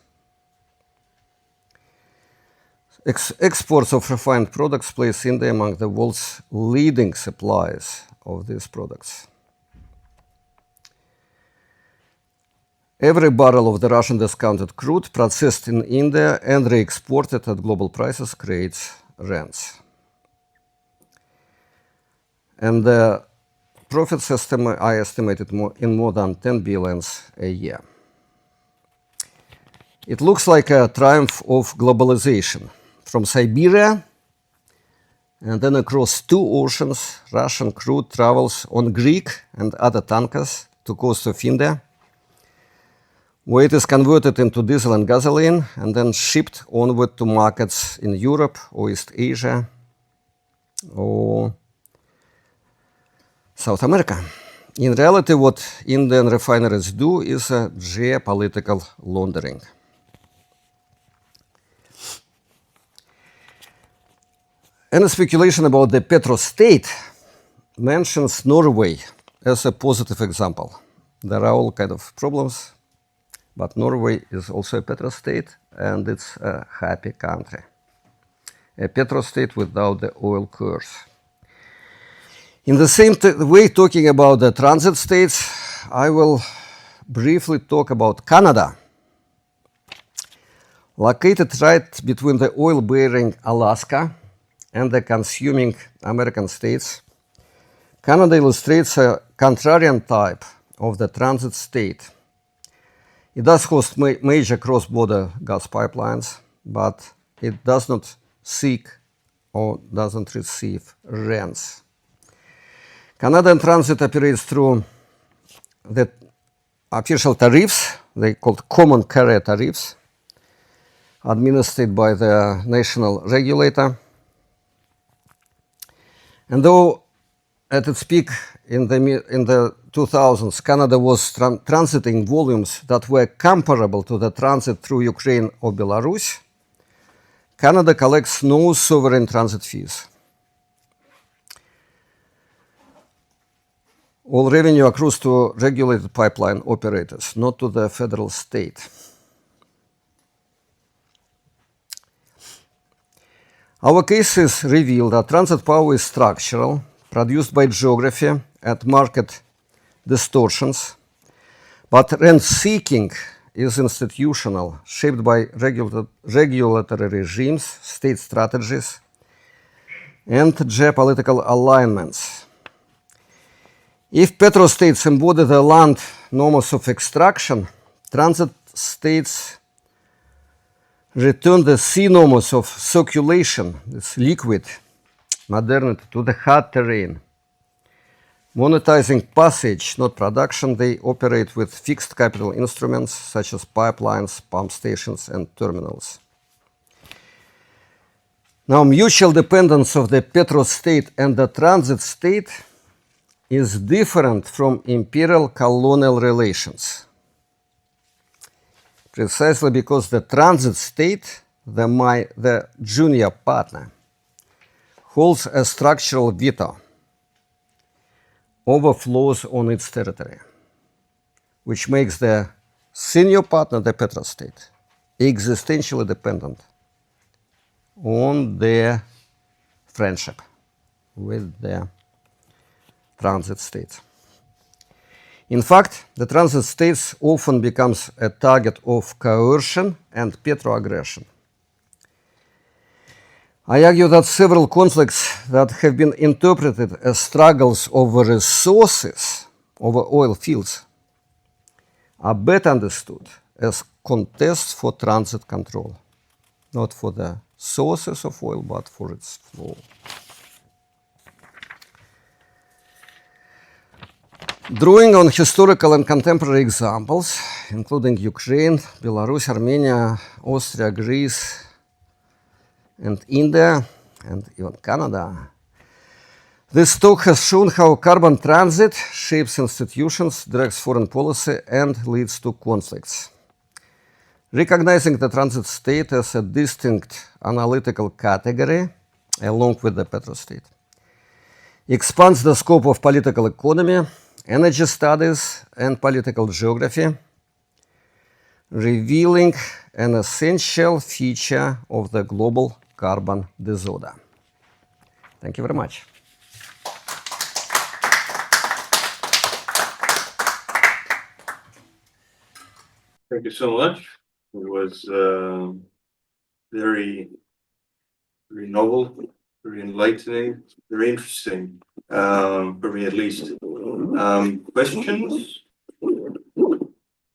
Exports of refined products place India among the world's leading suppliers of these products. Every barrel of the Russian discounted crude processed in India and re-exported at global prices creates rents. And the profits I estimated in more than 10 billions a year. It looks like a triumph of globalization. From Siberia and then across 2 oceans, Russian crude travels on Greek and other tankers to coast of India, where it is converted into diesel and gasoline and then shipped onward to markets in Europe or East Asia or South America. In reality, what Indian refineries do is a geopolitical laundering. Any speculation about the petrostate mentions Norway as a positive example. There are all kinds of problems, but Norway is also a petrostate, and it's a happy country. A petrostate without the oil curse. In the same way, talking about the transit states, I will briefly talk about Canada. Located right between the oil-bearing Alaska and the consuming American states, Canada illustrates a contrarian type of the transit state. It does host major cross-border gas pipelines, but it does not seek or doesn't receive rents. Canadian transit operates through the official tariffs, they called common carrier tariffs, administered by the national regulator. And though at its peak in the 2000s, Canada was transiting volumes that were comparable to the transit through Ukraine or Belarus, Canada collects no sovereign transit fees. All revenue accrues to regulated pipeline operators, not to the federal state. Our cases reveal that transit power is structural, produced by geography and market distortions, but rent-seeking is institutional, shaped by regulatory regimes, state strategies, and geopolitical alignments. If petrostates embody the land norms of extraction, transit states return the sea norms of circulation, this liquid modernity, to the hard terrain. Monetizing passage, not production, they operate with fixed capital instruments such as pipelines, pump stations, and terminals. Now, mutual dependence of the petrostate and the transit state is different from imperial colonial relations. Precisely because the transit state, the junior partner, holds a structural veto over flows on its territory, which makes the senior partner, the petrostate, existentially dependent on their friendship with the transit states. In fact, the transit states often becomes a target of coercion and petroaggression. I argue that several conflicts that have been interpreted as struggles over resources, over oil fields, are better understood as contests for transit control, not for the sources of oil, but for its flow. Drawing on historical and contemporary examples, including Ukraine, Belarus, Armenia, Austria, Greece, and India, and even Canada, this talk has shown how carbon transit shapes institutions, directs foreign policy, and leads to conflicts. Recognizing the transit state as a distinct analytical category, along with the petrostate, expands the scope of political economy, energy studies, and political geography, revealing an essential feature of the global carbon disorder. Thank you very much. Thank you so much. It was very, very novel, very enlightening, very interesting, for me at least. Questions?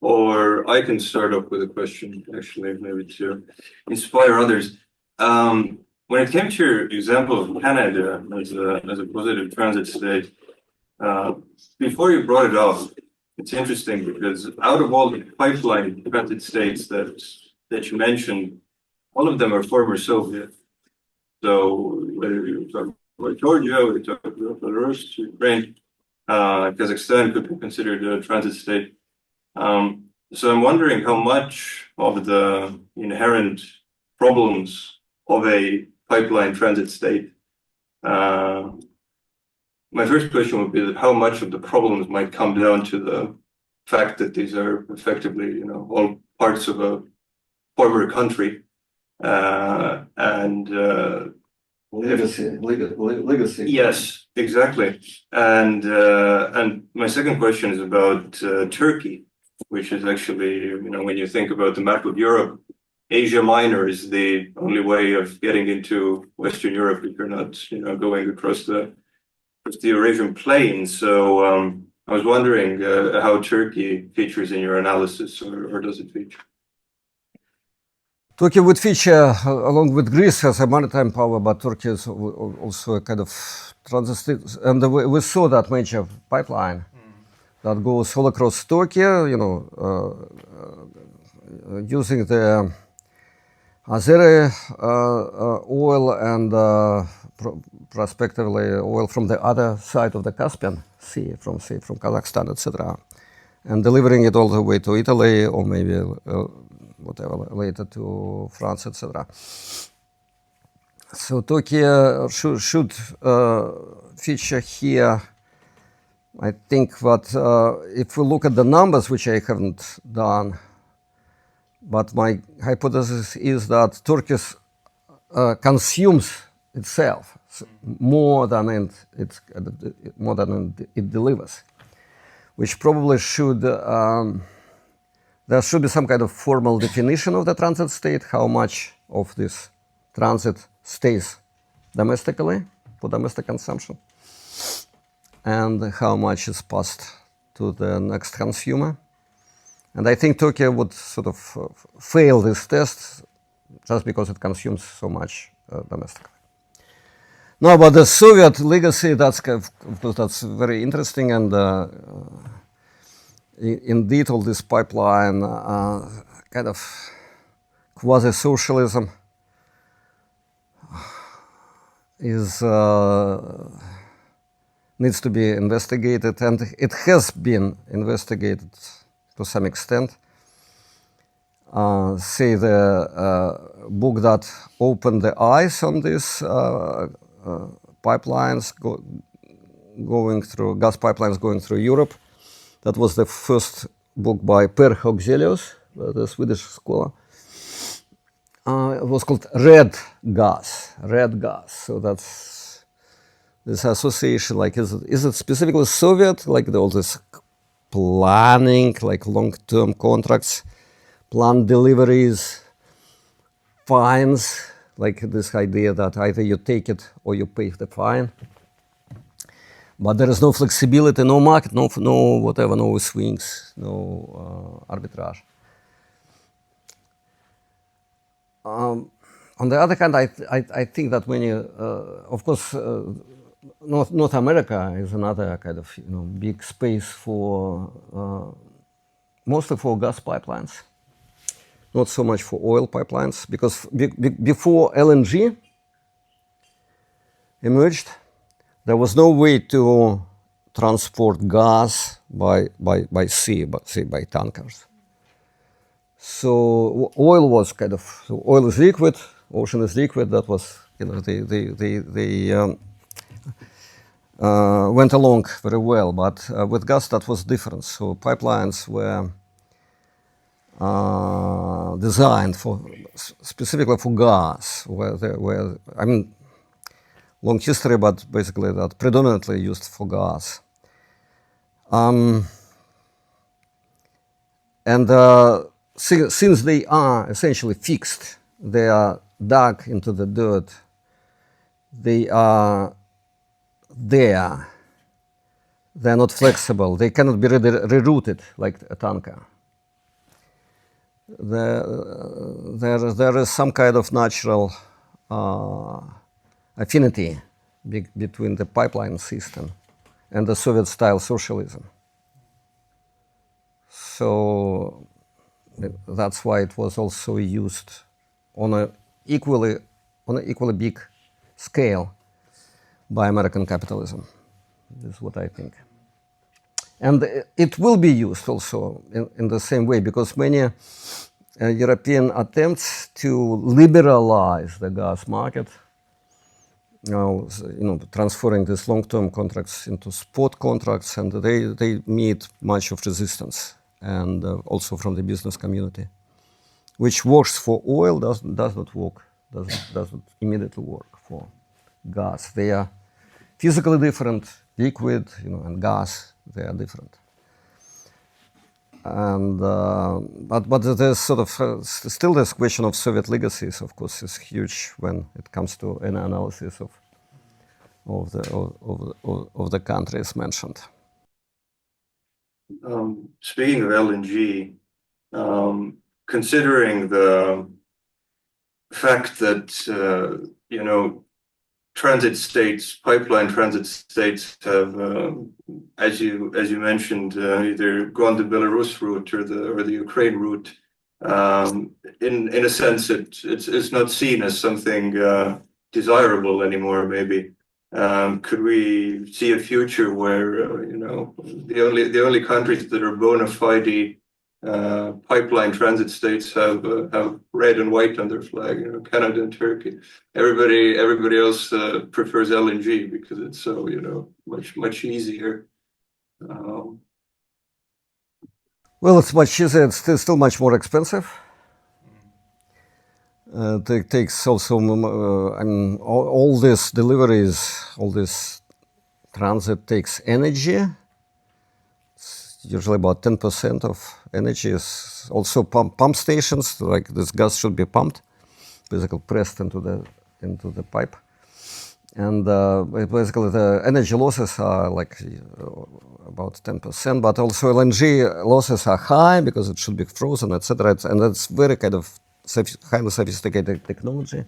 Or I can start off with a question, actually, maybe to inspire others. When it came to your example of Canada as a positive transit state, before you brought it up, it's interesting because out of all the pipeline transit states that you mentioned, all of them are former Soviet. So whether you talk about Georgia, or you talk about Belarus, Ukraine, Kazakhstan could be considered a transit state. So I'm wondering how much of the inherent problems of a pipeline transit state. My first question would be that how much of the problems might come down to the fact that these are effectively, all parts of a former country, and legacy. Yes, exactly. And my second question is about Turkey, which is actually, when you think about the map of Europe, Asia Minor is the only way of getting into Western Europe if you're not, going across the Eurasian plain. So I was wondering how Turkey features in your analysis, or does it feature? Turkey would feature, along with Greece, as a maritime power, but Turkey is also a kind of transit state. And we saw that major pipeline that goes all across Turkey, using the Azeri oil and prospectively oil from the other side of the Caspian Sea, from Kazakhstan, etc., and delivering it all the way to Italy, or maybe whatever later to France, etc. So Turkey should feature here. I think that if we look at the numbers, which I haven't done, but my hypothesis is that Turkey consumes itself more than it delivers, which probably should. There should be some kind of formal definition of the transit state, how much of this transit stays domestically for domestic consumption, and how much is passed to the next consumer. And I think Turkey would sort of fail this test just because it consumes so much domestically. Now, about the Soviet legacy, of course, that's very interesting, and indeed, all this pipeline kind of quasi-socialism needs to be investigated, and it has been investigated to some extent. Say the book that opened the eyes on these pipelines gas pipelines going through Europe. That was the first book by Per Hogselius, the Swedish scholar. It was called Red Gas. So that's this association. Like, is it specifically Soviet? Like all this planning, like long-term contracts, planned deliveries, fines like this idea that either you take it or you pay the fine. But there is no flexibility, no market, no whatever, no swings, no arbitrage. On the other hand, I think that many, of course, North America is another kind of big space for mostly for gas pipelines, not so much for oil pipelines, because before LNG emerged, there was no way to transport gas by sea, say by tankers. So oil was kind of, oil is liquid, ocean is liquid. That was, they went along very well. But with gas, that was different. So pipelines were designed specifically for gas, where I mean, long history, but basically that predominantly used for gas. Since they are essentially fixed, they are dug into the dirt, they are there, they're not flexible, they cannot be rerouted like a tanker. There is some kind of natural affinity between the pipeline system and the Soviet-style socialism. So that's why it was also used on an equally big scale by American capitalism. This is what I think. And it will be used also in the same way, because many European attempts to liberalize the gas market, transferring these long-term contracts into spot contracts, and they meet much of resistance, and also from the business community, which works for oil, does not work, doesn't immediately work for gas. They are physically different, liquid, and gas, they are different. And but there's sort of still this question of Soviet legacies, of course, is huge when it comes to an analysis of the countries mentioned. Speaking of LNG, considering the fact that pipeline transit states have, as you mentioned, either gone the Belarus route or the Ukraine route. In a sense, it's not seen as something desirable anymore. Maybe could we see a future where the only countries that are bona fide pipeline transit states have red and white on their flag, Canada and Turkey. Everybody else prefers LNG because it's so much easier. Well, it's much easier. It's still much more expensive. It takes also, all these deliveries, all this transit takes energy. Usually about 10% of energy is also pump stations, like this gas should be pumped, basically pressed into the pipe. And basically the energy losses are like about 10%, but also LNG losses are high because it should be frozen, etc. And it's very kind of highly sophisticated technology.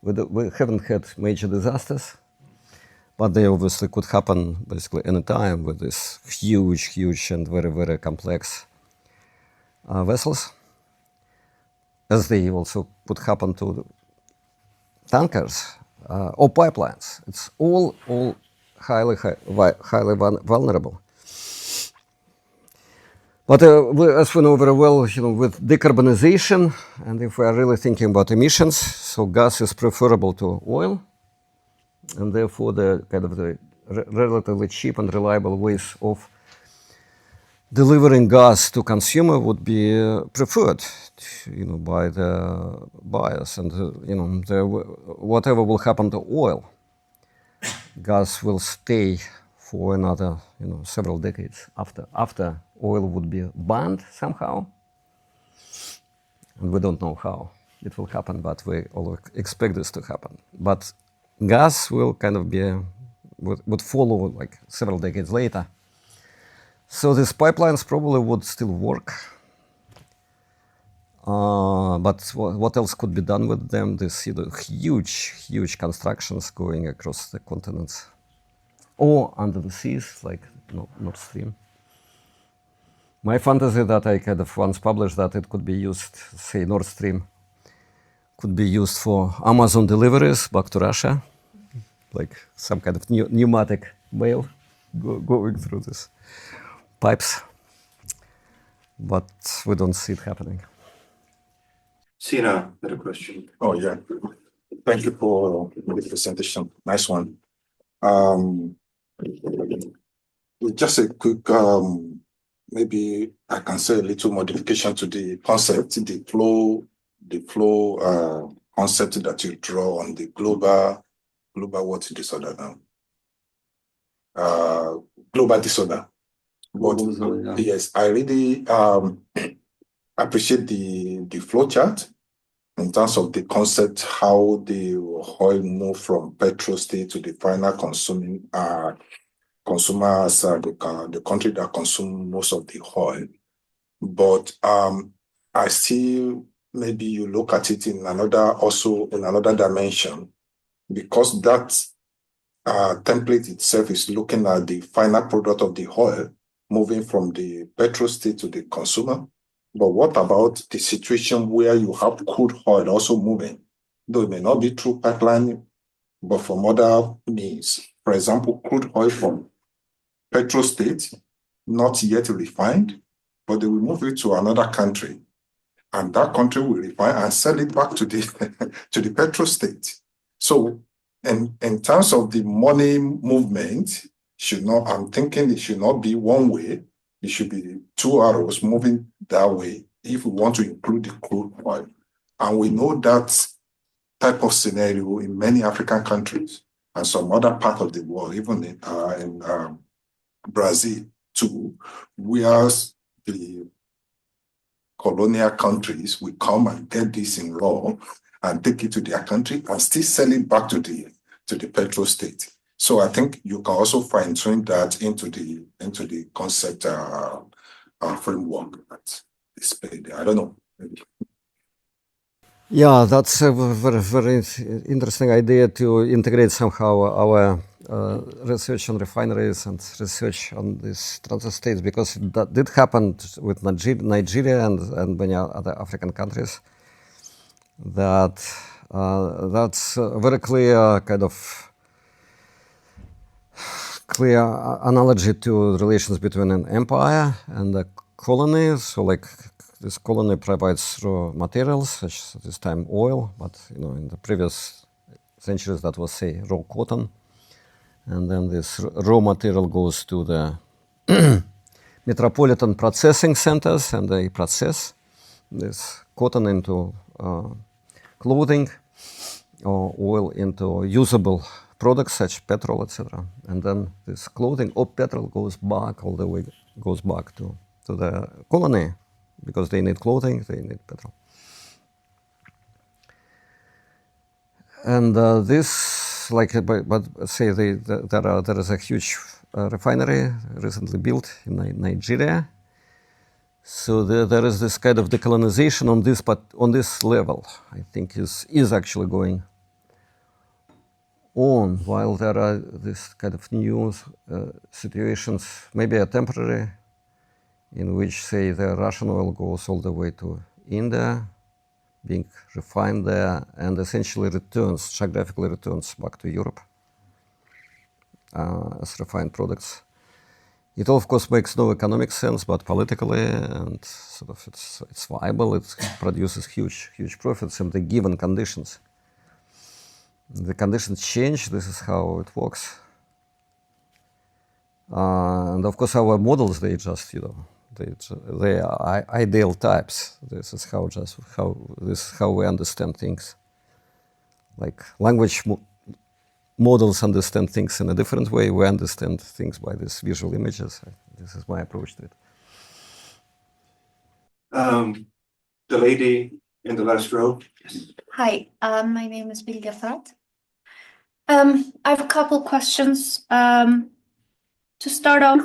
We haven't had major disasters, but they obviously could happen basically any time with these huge and very, very complex vessels, as they also could happen to tankers or pipelines. It's all highly vulnerable. But as we know very well, with decarbonization, and if we are really thinking about emissions, so gas is preferable to oil. And therefore, the kind of the relatively cheap and reliable ways of delivering gas to consumer would be preferred, by the buyers. And whatever will happen to oil, gas will stay for another, several decades after oil would be banned somehow, and we don't know how. it will happen, but we all expect this to happen. But gas will kind of be, would follow like several decades later. So these pipelines probably would still work. But what else could be done with them? These huge constructions going across the continents or under the seas, like Nord Stream. My fantasy that I kind of once published that it could be used, say Nord Stream, could be used for Amazon deliveries back to Russia, like some kind of pneumatic whale going through these pipes. But we don't see it happening. Sina had a question. Oh, yeah. Thank you for the presentation. Nice one. Just a quick, maybe I can say a little modification to the concept, the flow concept that you draw on the global what disorder now? Global disorder. But yes, I really appreciate the flow chart in terms of the concept, how the oil move from petrostate to the final consumers, the country that consume most of the oil. But I still, maybe you look at it in another dimension, because that template itself is looking at the final product of the oil moving from the petrostate to the consumer. But what about the situation where you have crude oil also moving, though it may not be through pipeline, but from other means? For example, crude oil from petrostate, not yet refined, but they will move it to another country, and that country will refine and sell it back to the to the petrostate. So, in terms of the money movement, I'm thinking it should not be one way. It should be two arrows moving that way if we want to include the crude oil. And we know that type of scenario in many African countries and some other part of the world, even in Brazil too, where the colonial countries will come and get this in raw and take it to their country and still sell it back to the petrostate. So I think you can also fine-tune that into the concept framework that is played there. I don't know. Maybe. Yeah, that's a very interesting idea to integrate somehow our research on refineries and research on these transit states, because that did happen with Nigeria and many other African countries. That's a very clear kind of clear analogy to relations between an empire and a colony. So like this colony provides raw materials, such as this time oil, but in the previous centuries that was, say, raw cotton. And then this raw material goes to the metropolitan processing centers, and they process this cotton into clothing, or oil into usable products such petrol, etc. And then this clothing or petrol goes back to the colony, because they need clothing, they need petrol. And this, but say there is a huge refinery recently built in Nigeria. So there is this kind of decolonization on this, but on this level, I think is actually going on, while there are this kind of new situations, maybe a temporary, in which, say, the Russian oil goes all the way to India, being refined there, and essentially geographically returns back to Europe as refined products. It all, of course, makes no economic sense, but politically and sort of it's viable. It produces huge profits in the given conditions. The conditions change. This is how it works. And of course, our models, they just they are ideal types. This is how we understand things. Like language models understand things in a different way. We understand things by these visual images. This is my approach to it. The lady in the last row. Hi, my name is Bilge Frat. I have a couple questions. To start off,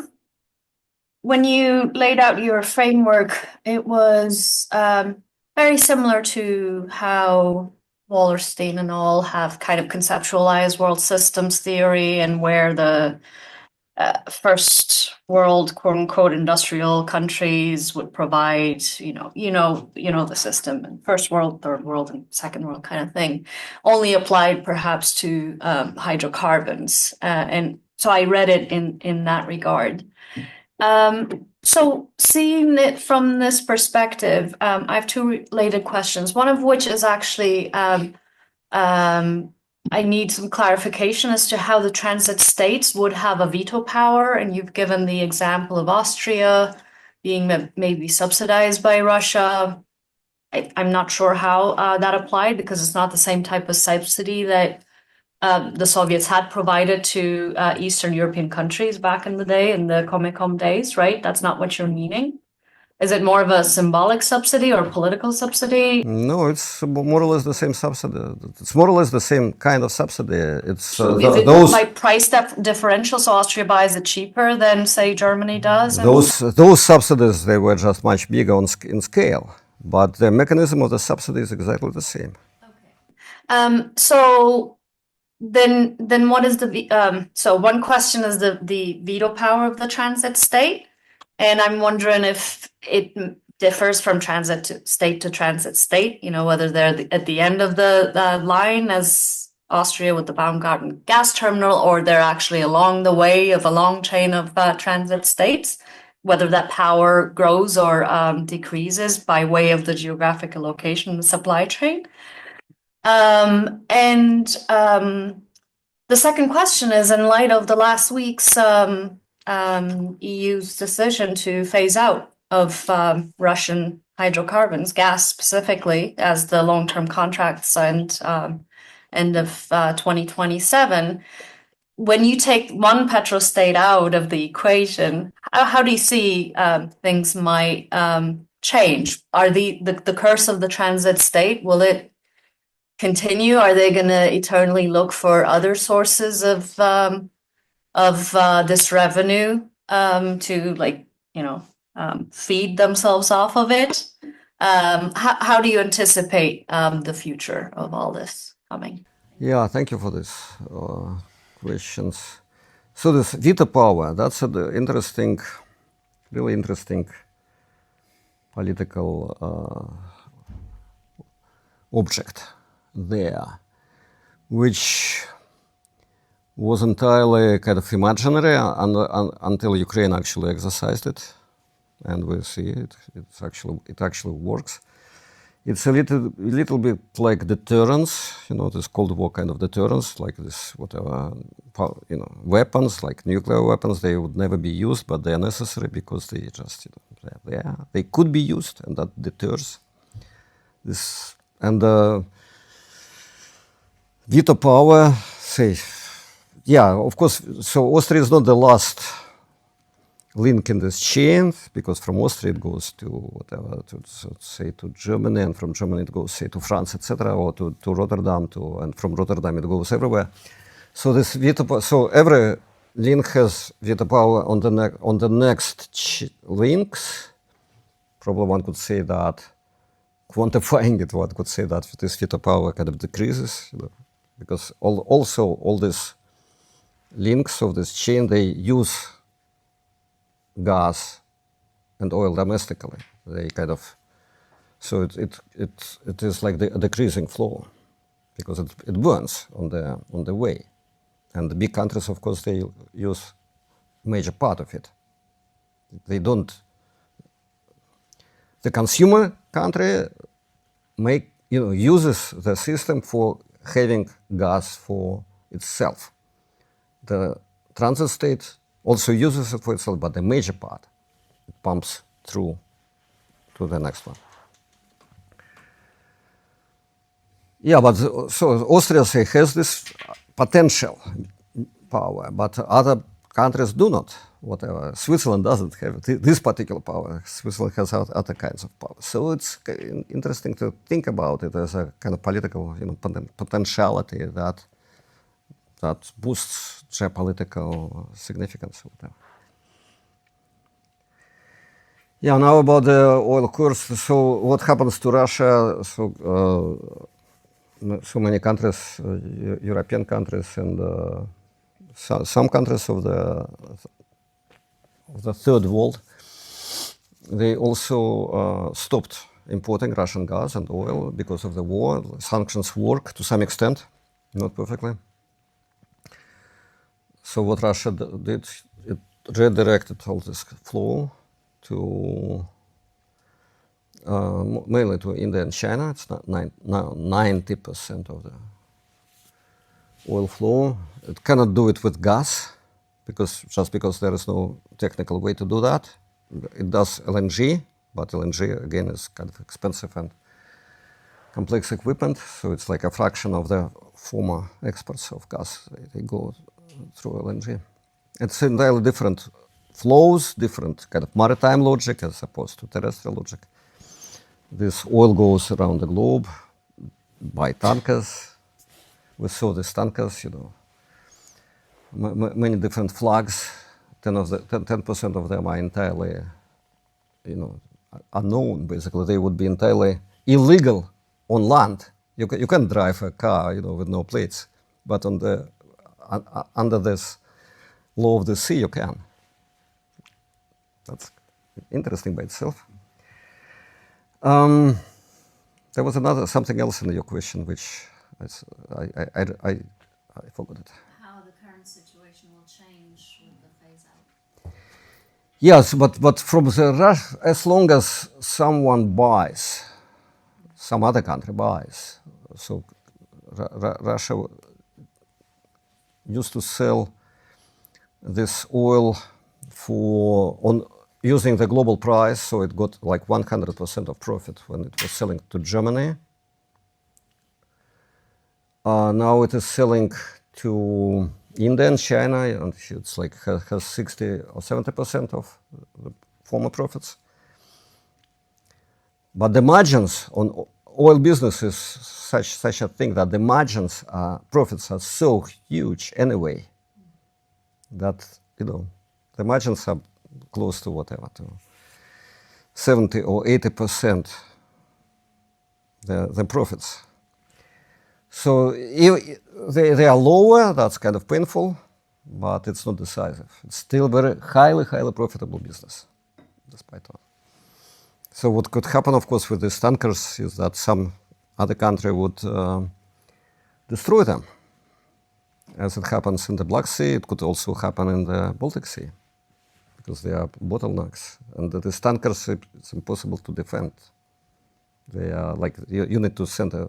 when you laid out your framework, it was very similar to how Wallerstein and all have kind of conceptualized world systems theory and where the first world, quote unquote, industrial countries would provide, the system, and first world, third world, and second world kind of thing, only applied perhaps to hydrocarbons. And so I read it in that regard. So seeing it from this perspective, I have two related questions, one of which is actually I need some clarification as to how the transit states would have a veto power. And you've given the example of Austria being maybe subsidized by Russia. I'm not sure how that applied, because it's not the same type of subsidy that the Soviets had provided to Eastern European countries back in the day, in the Comecon days, right? That's not what you're meaning. Is it more of a symbolic subsidy or political subsidy? No, it's more or less the same subsidy. It's more or less the same kind of subsidy. It's Is it by price differential? So Austria buys it cheaper than, say, Germany does? Those subsidies, they were just much bigger in scale, but the mechanism of the subsidy is exactly the same. Okay. So then what is the so one question is the veto power of the transit state, and I'm wondering if it differs from transit to transit state, whether they're at the end of the line as Austria with the Baumgarten gas terminal, or they're actually along the way of a long chain of transit states, whether that power grows or decreases by way of the geographical location in the supply chain. The second question is, in light of the last week's EU's decision to phase out of Russian hydrocarbons, gas specifically, as the long-term contract signed end of 2027, when you take one petrostate out of the equation, how do you see things might change? Are the curse of the transit state, will it continue? Are they going to eternally look for other sources of this revenue to feed themselves off of it? How do you anticipate the future of all this coming? Yeah, thank you for these questions. So this veto power, that's an interesting, really interesting political object there, which was entirely kind of imaginary until Ukraine actually exercised it, and we see it. It actually works. It's a little bit like deterrence, this Cold War kind of deterrence, like this whatever, weapons like nuclear weapons. They would never be used, but they are necessary because they just, they could be used, and that deters this. And veto power, of course. So Austria is not the last link in this chain, because from Austria it goes to whatever, to Germany, and from Germany it goes, say, to France, etc., or to Rotterdam, and from Rotterdam it goes everywhere. So this veto power, so every link has veto power on the next links. Probably one could say that, quantifying it, one could say that this veto power kind of decreases, because all these links of this chain, they use gas and oil domestically. They kind of, so it is like a decreasing flow, because it burns on the way, and the big countries, of course, they use major part of it. They don't. The consumer country uses the system for having gas for itself. The transit state also uses it for itself, but the major part, it pumps through to the next one. Yeah, but so Austria, say, has this potential power, but other countries do not. Whatever. Switzerland doesn't have this particular power. Switzerland has other kinds of power. So it's interesting to think about it as a kind of political, potentiality that boosts geopolitical significance. Whatever. Yeah, now about the oil course. So what happens to Russia? So many countries, European countries, and some countries of the third world, they also stopped importing Russian gas and oil because of the war. Sanctions work to some extent, not perfectly. So what Russia did, it redirected all this flow to mainly to India and China. It's not 90% of the oil flow. It cannot do it with gas because there is no technical way to do that. It does LNG, but LNG again is kind of expensive and complex equipment. So it's like a fraction of the former exports of gas. They go through LNG. It's entirely different flows, different kind of maritime logic as opposed to terrestrial logic. This oil goes around the globe by tankers. We saw these tankers, many different flags. 10% of them are entirely, unknown. Basically, they would be entirely illegal on land. You can drive a car, with no plates, but under this law of the sea, you can. That's interesting by itself. There was something else in your question, which I forgot it. How the current situation will change with the phase out? Yes, but from as long as someone buys, some other country buys. So Russia used to sell this oil using the global price, so it got like 100% of profit when it was selling to Germany. Now it is selling to India and China, and it's like has 60 or 70% of the former profits. But the margins on oil business is such a thing that the margins, profits are so huge anyway that, the margins are close to whatever, to 70 or 80% the profits. So if they are lower, that's kind of painful, but it's not decisive. It's still very highly profitable business, despite all. So what could happen, of course, with these tankers is that some other country would destroy them. As it happens in the Black Sea, it could also happen in the Baltic Sea, because they are bottlenecks. And these tankers, it's impossible to defend. They are like, you need to send a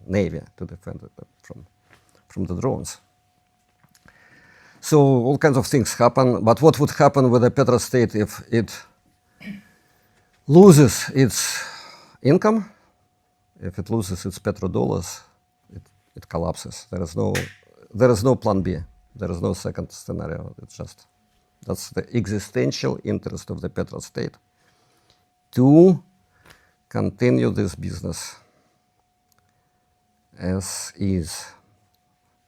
navy to defend it from the drones. So all kinds of things happen. But what would happen with the petrostate if it loses its income? If it loses its petrodollars, it collapses. There is no plan B. There is no second scenario. It's just, that's the existential interest of the petrostate to continue this business as is.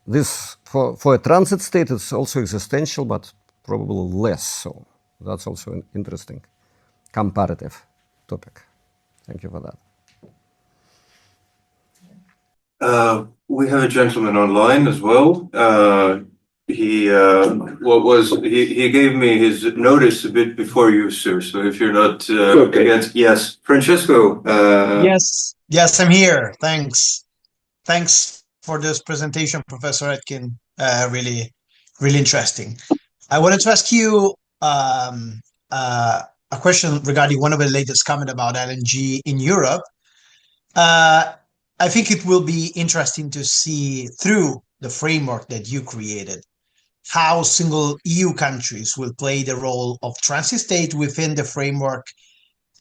This, for a transit state, it's also existential, but probably less so. That's also an interesting comparative topic. Thank you for that. We have a gentleman online as well. He gave me his notice a bit before you, sir. So if you're not against, yes, Francesco. Yes, I'm here. Thanks for this presentation, Professor Etkind. Really interesting. I wanted to ask you a question regarding one of the latest comment about LNG in Europe. I think it will be interesting to see through the framework that you created how single EU countries will play the role of transit state within the framework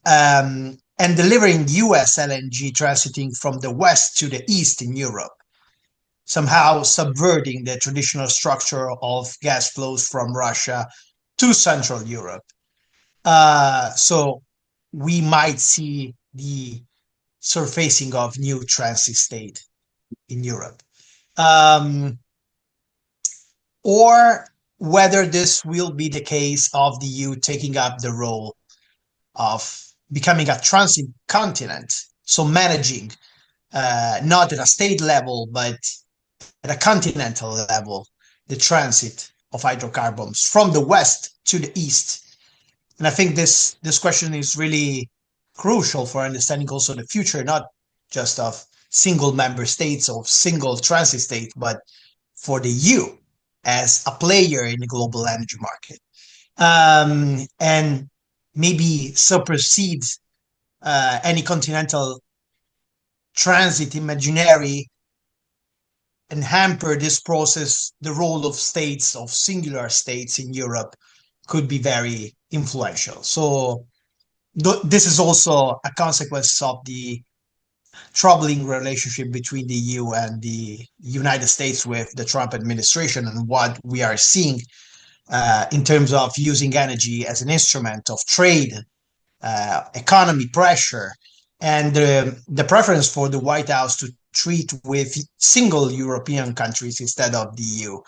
and delivering US LNG transiting from the west to the east in Europe. somehow subverting the traditional structure of gas flows from Russia to Central Europe. So we might see the surfacing of new transit state in Europe. Or whether this will be the case of the EU taking up the role of becoming a transit continent, so managing not at a state level, but at a continental level, the transit of hydrocarbons from the west to the east. And I think this question is really crucial for understanding also the future, not just of single member states or single transit state, but for the EU as a player in the global energy market. And maybe supersede any continental transit imaginary and hamper this process. The role of states, of singular states in Europe, could be very influential. So this is also a consequence of the troubling relationship between the EU and the United States with the Trump administration, and what we are seeing in terms of using energy as an instrument of trade, economy pressure, and the preference for the White House to treat with single European countries instead of the EU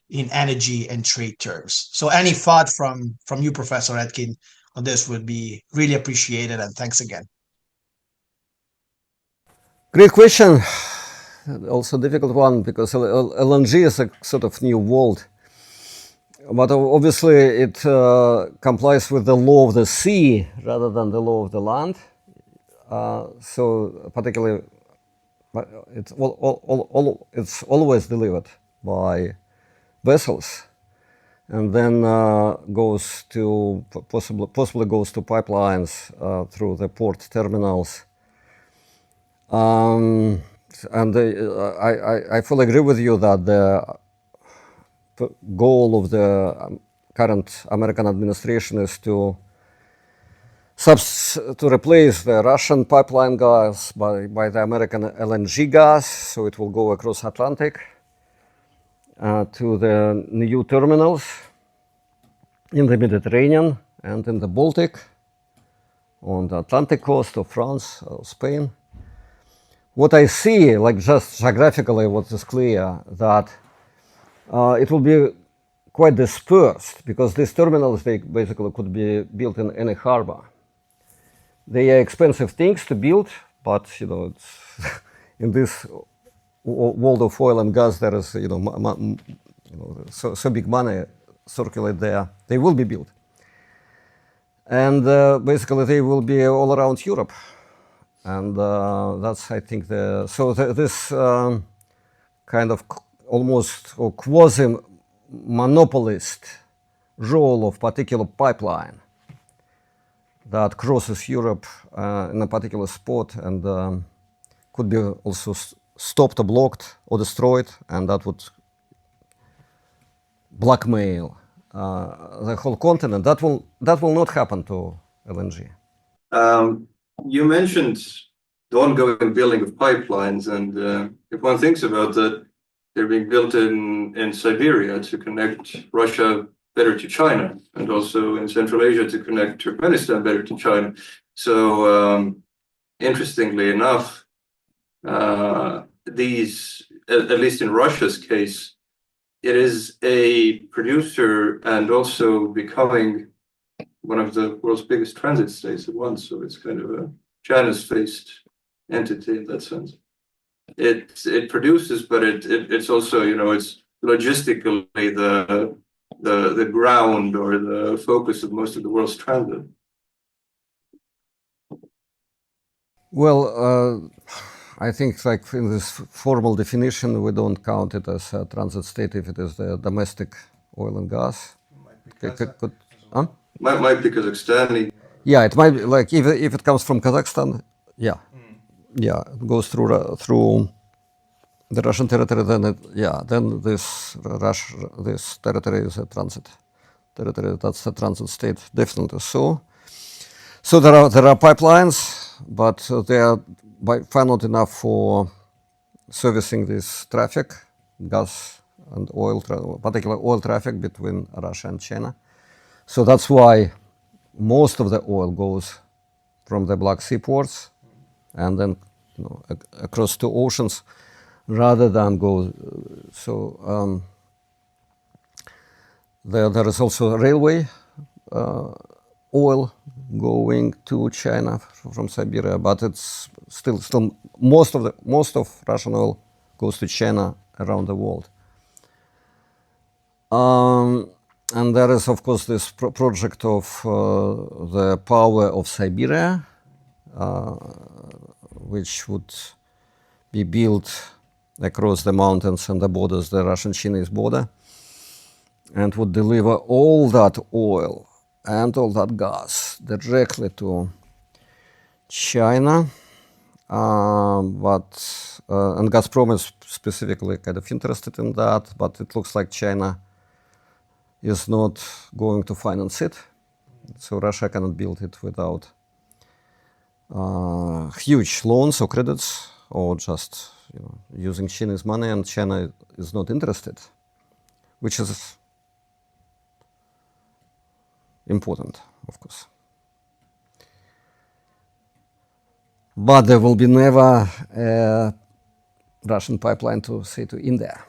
in energy and trade terms. So any thought from you, Professor Etkind, on this would be really appreciated, and thanks again. Great question. Also difficult one, because LNG is a sort of new world. But obviously it complies with the law of the sea rather than the law of the land. So particularly, it's always delivered by vessels, and then goes to possibly goes to pipelines through the port terminals. And I fully agree with you that the goal of the current American administration is to replace the Russian pipeline gas by the American LNG gas, so it will go across Atlantic to the new terminals in the Mediterranean and in the Baltic, on the Atlantic coast of France or Spain. What I see, like just geographically, what is clear, that it will be quite dispersed, because these terminals, they basically could be built in any harbor. They are expensive things to build, but it's in this world of oil and gas, there is so big money circulate there. They will be built, and basically they will be all around Europe. And that's, I think, this kind of almost quasi-monopolist role of particular pipeline that crosses Europe in a particular spot, and could be also stopped or blocked or destroyed, and that would blackmail the whole continent. That will not happen to LNG. You mentioned the ongoing building of pipelines, and if one thinks about that, they're being built in Siberia to connect Russia better to China, and also in Central Asia to connect Turkmenistan better to China. So interestingly enough, these, at least in Russia's case, it is a producer and also becoming one of the world's biggest transit states at once. So it's kind of a Janus-faced entity in that sense. It produces, but it's also, it's logistically the ground or the focus of most of the world's transit. Well, I think, like, in this formal definition, we don't count it as a transit state if it is the domestic oil and gas. Might be Kazakhstan. Yeah, it might be, like, if it comes from Kazakhstan, yeah, it goes through the Russian territory. Then this territory is a transit territory. That's a transit state, definitely. So there are pipelines, but they are by far not enough for servicing this traffic gas and oil, particularly oil traffic between Russia and China. So that's why most of the oil goes from the Black Sea ports and then across two oceans, rather than go. So there is also a railway oil going to China from Siberia, but it's still most of Russian oil goes to China around the world. And there is, of course, this project of the power of Siberia, which would be built across the mountains and the borders, the Russian-Chinese border, and would deliver all that oil and all that gas directly to China. And Gazprom is specifically kind of interested in that, but it looks like China is not going to finance it. So Russia cannot build it without huge loans or credits, or just using Chinese money, and China is not interested, which is important, of course. But there will be never a Russian pipeline to India.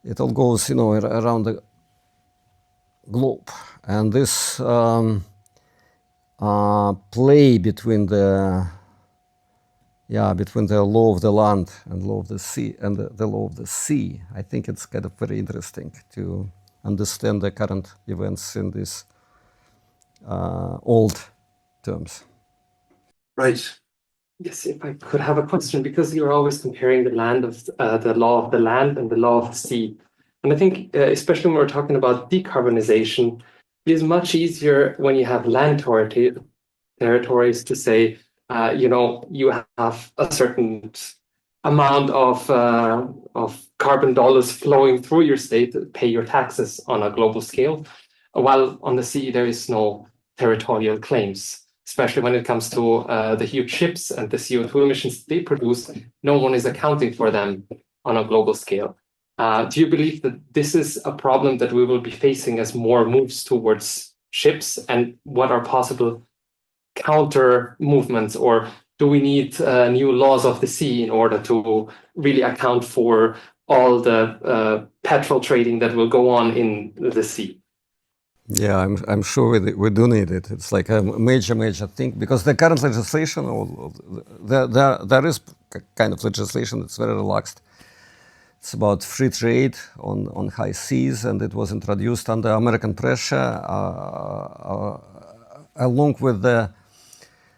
It all goes, around the globe, and this play between the law of the land and law of the sea and the law of the sea, I think it's kind of very interesting to understand the current events in these old terms. Right. Yes, if I could have a question, because you're always comparing the law of the land and the law of the sea. And I think, especially when we're talking about decarbonization, it is much easier when you have land territories to say, you have a certain amount of carbon dollars flowing through your state to pay your taxes on a global scale, while on the sea there is no territorial claims. Especially when it comes to the huge ships and the CO2 emissions they produce, no one is accounting for them on a global scale. Do you believe that this is a problem that we will be facing as more moves towards ships? And what are possible counter movements, or do we need new laws of the sea in order to really account for all the petrol trading that will go on in the sea? Yeah, I'm sure we do need it. It's like a major thing, because the current legislation, there is kind of legislation that's very relaxed. It's about free trade on high seas, and it was introduced under American pressure, along with the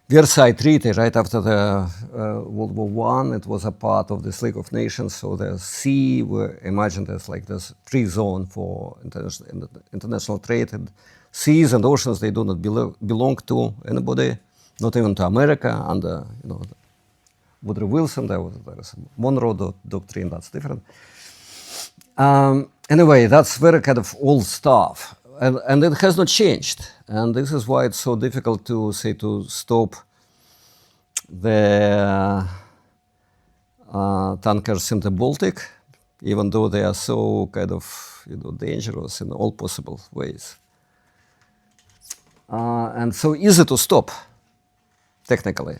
Versailles Treaty, right after the World War I. It was a part of this League of Nations, so the sea were imagined as like this free zone for international trade. And seas and oceans, they do not belong to anybody, not even to America. Under Woodrow Wilson, there is a Monroe Doctrine, that's different. Anyway, that's very kind of old stuff. And it has not changed, and this is why it's so difficult to stop the tankers in the Baltic, even though they are so kind of dangerous in all possible ways, and so easy to stop technically.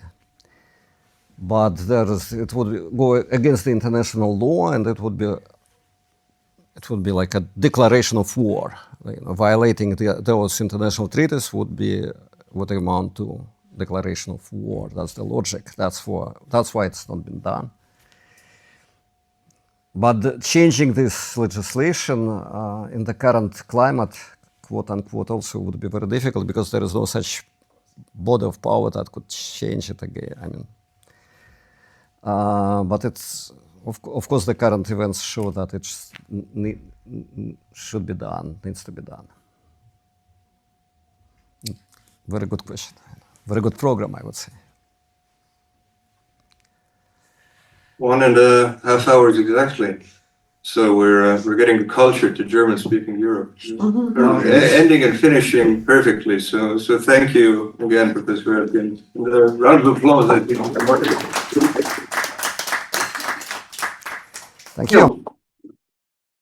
But it would go against the international law, and it would be like a declaration of war. Violating those international treaties would amount to declaration of war. That's the logic. That's why it's not been done. But changing this legislation in the current climate, quote unquote, also would be very difficult, because there is no such body of power that could change it again. I mean, but it's of course the current events show that it should be done, needs to be done. Very good question. Very good program, I would say. 1.5 hours exactly. So we're getting culture to German-speaking Europe. Ending and finishing perfectly. So thank you again, Professor Etkind. A round of applause, I think. Thank you.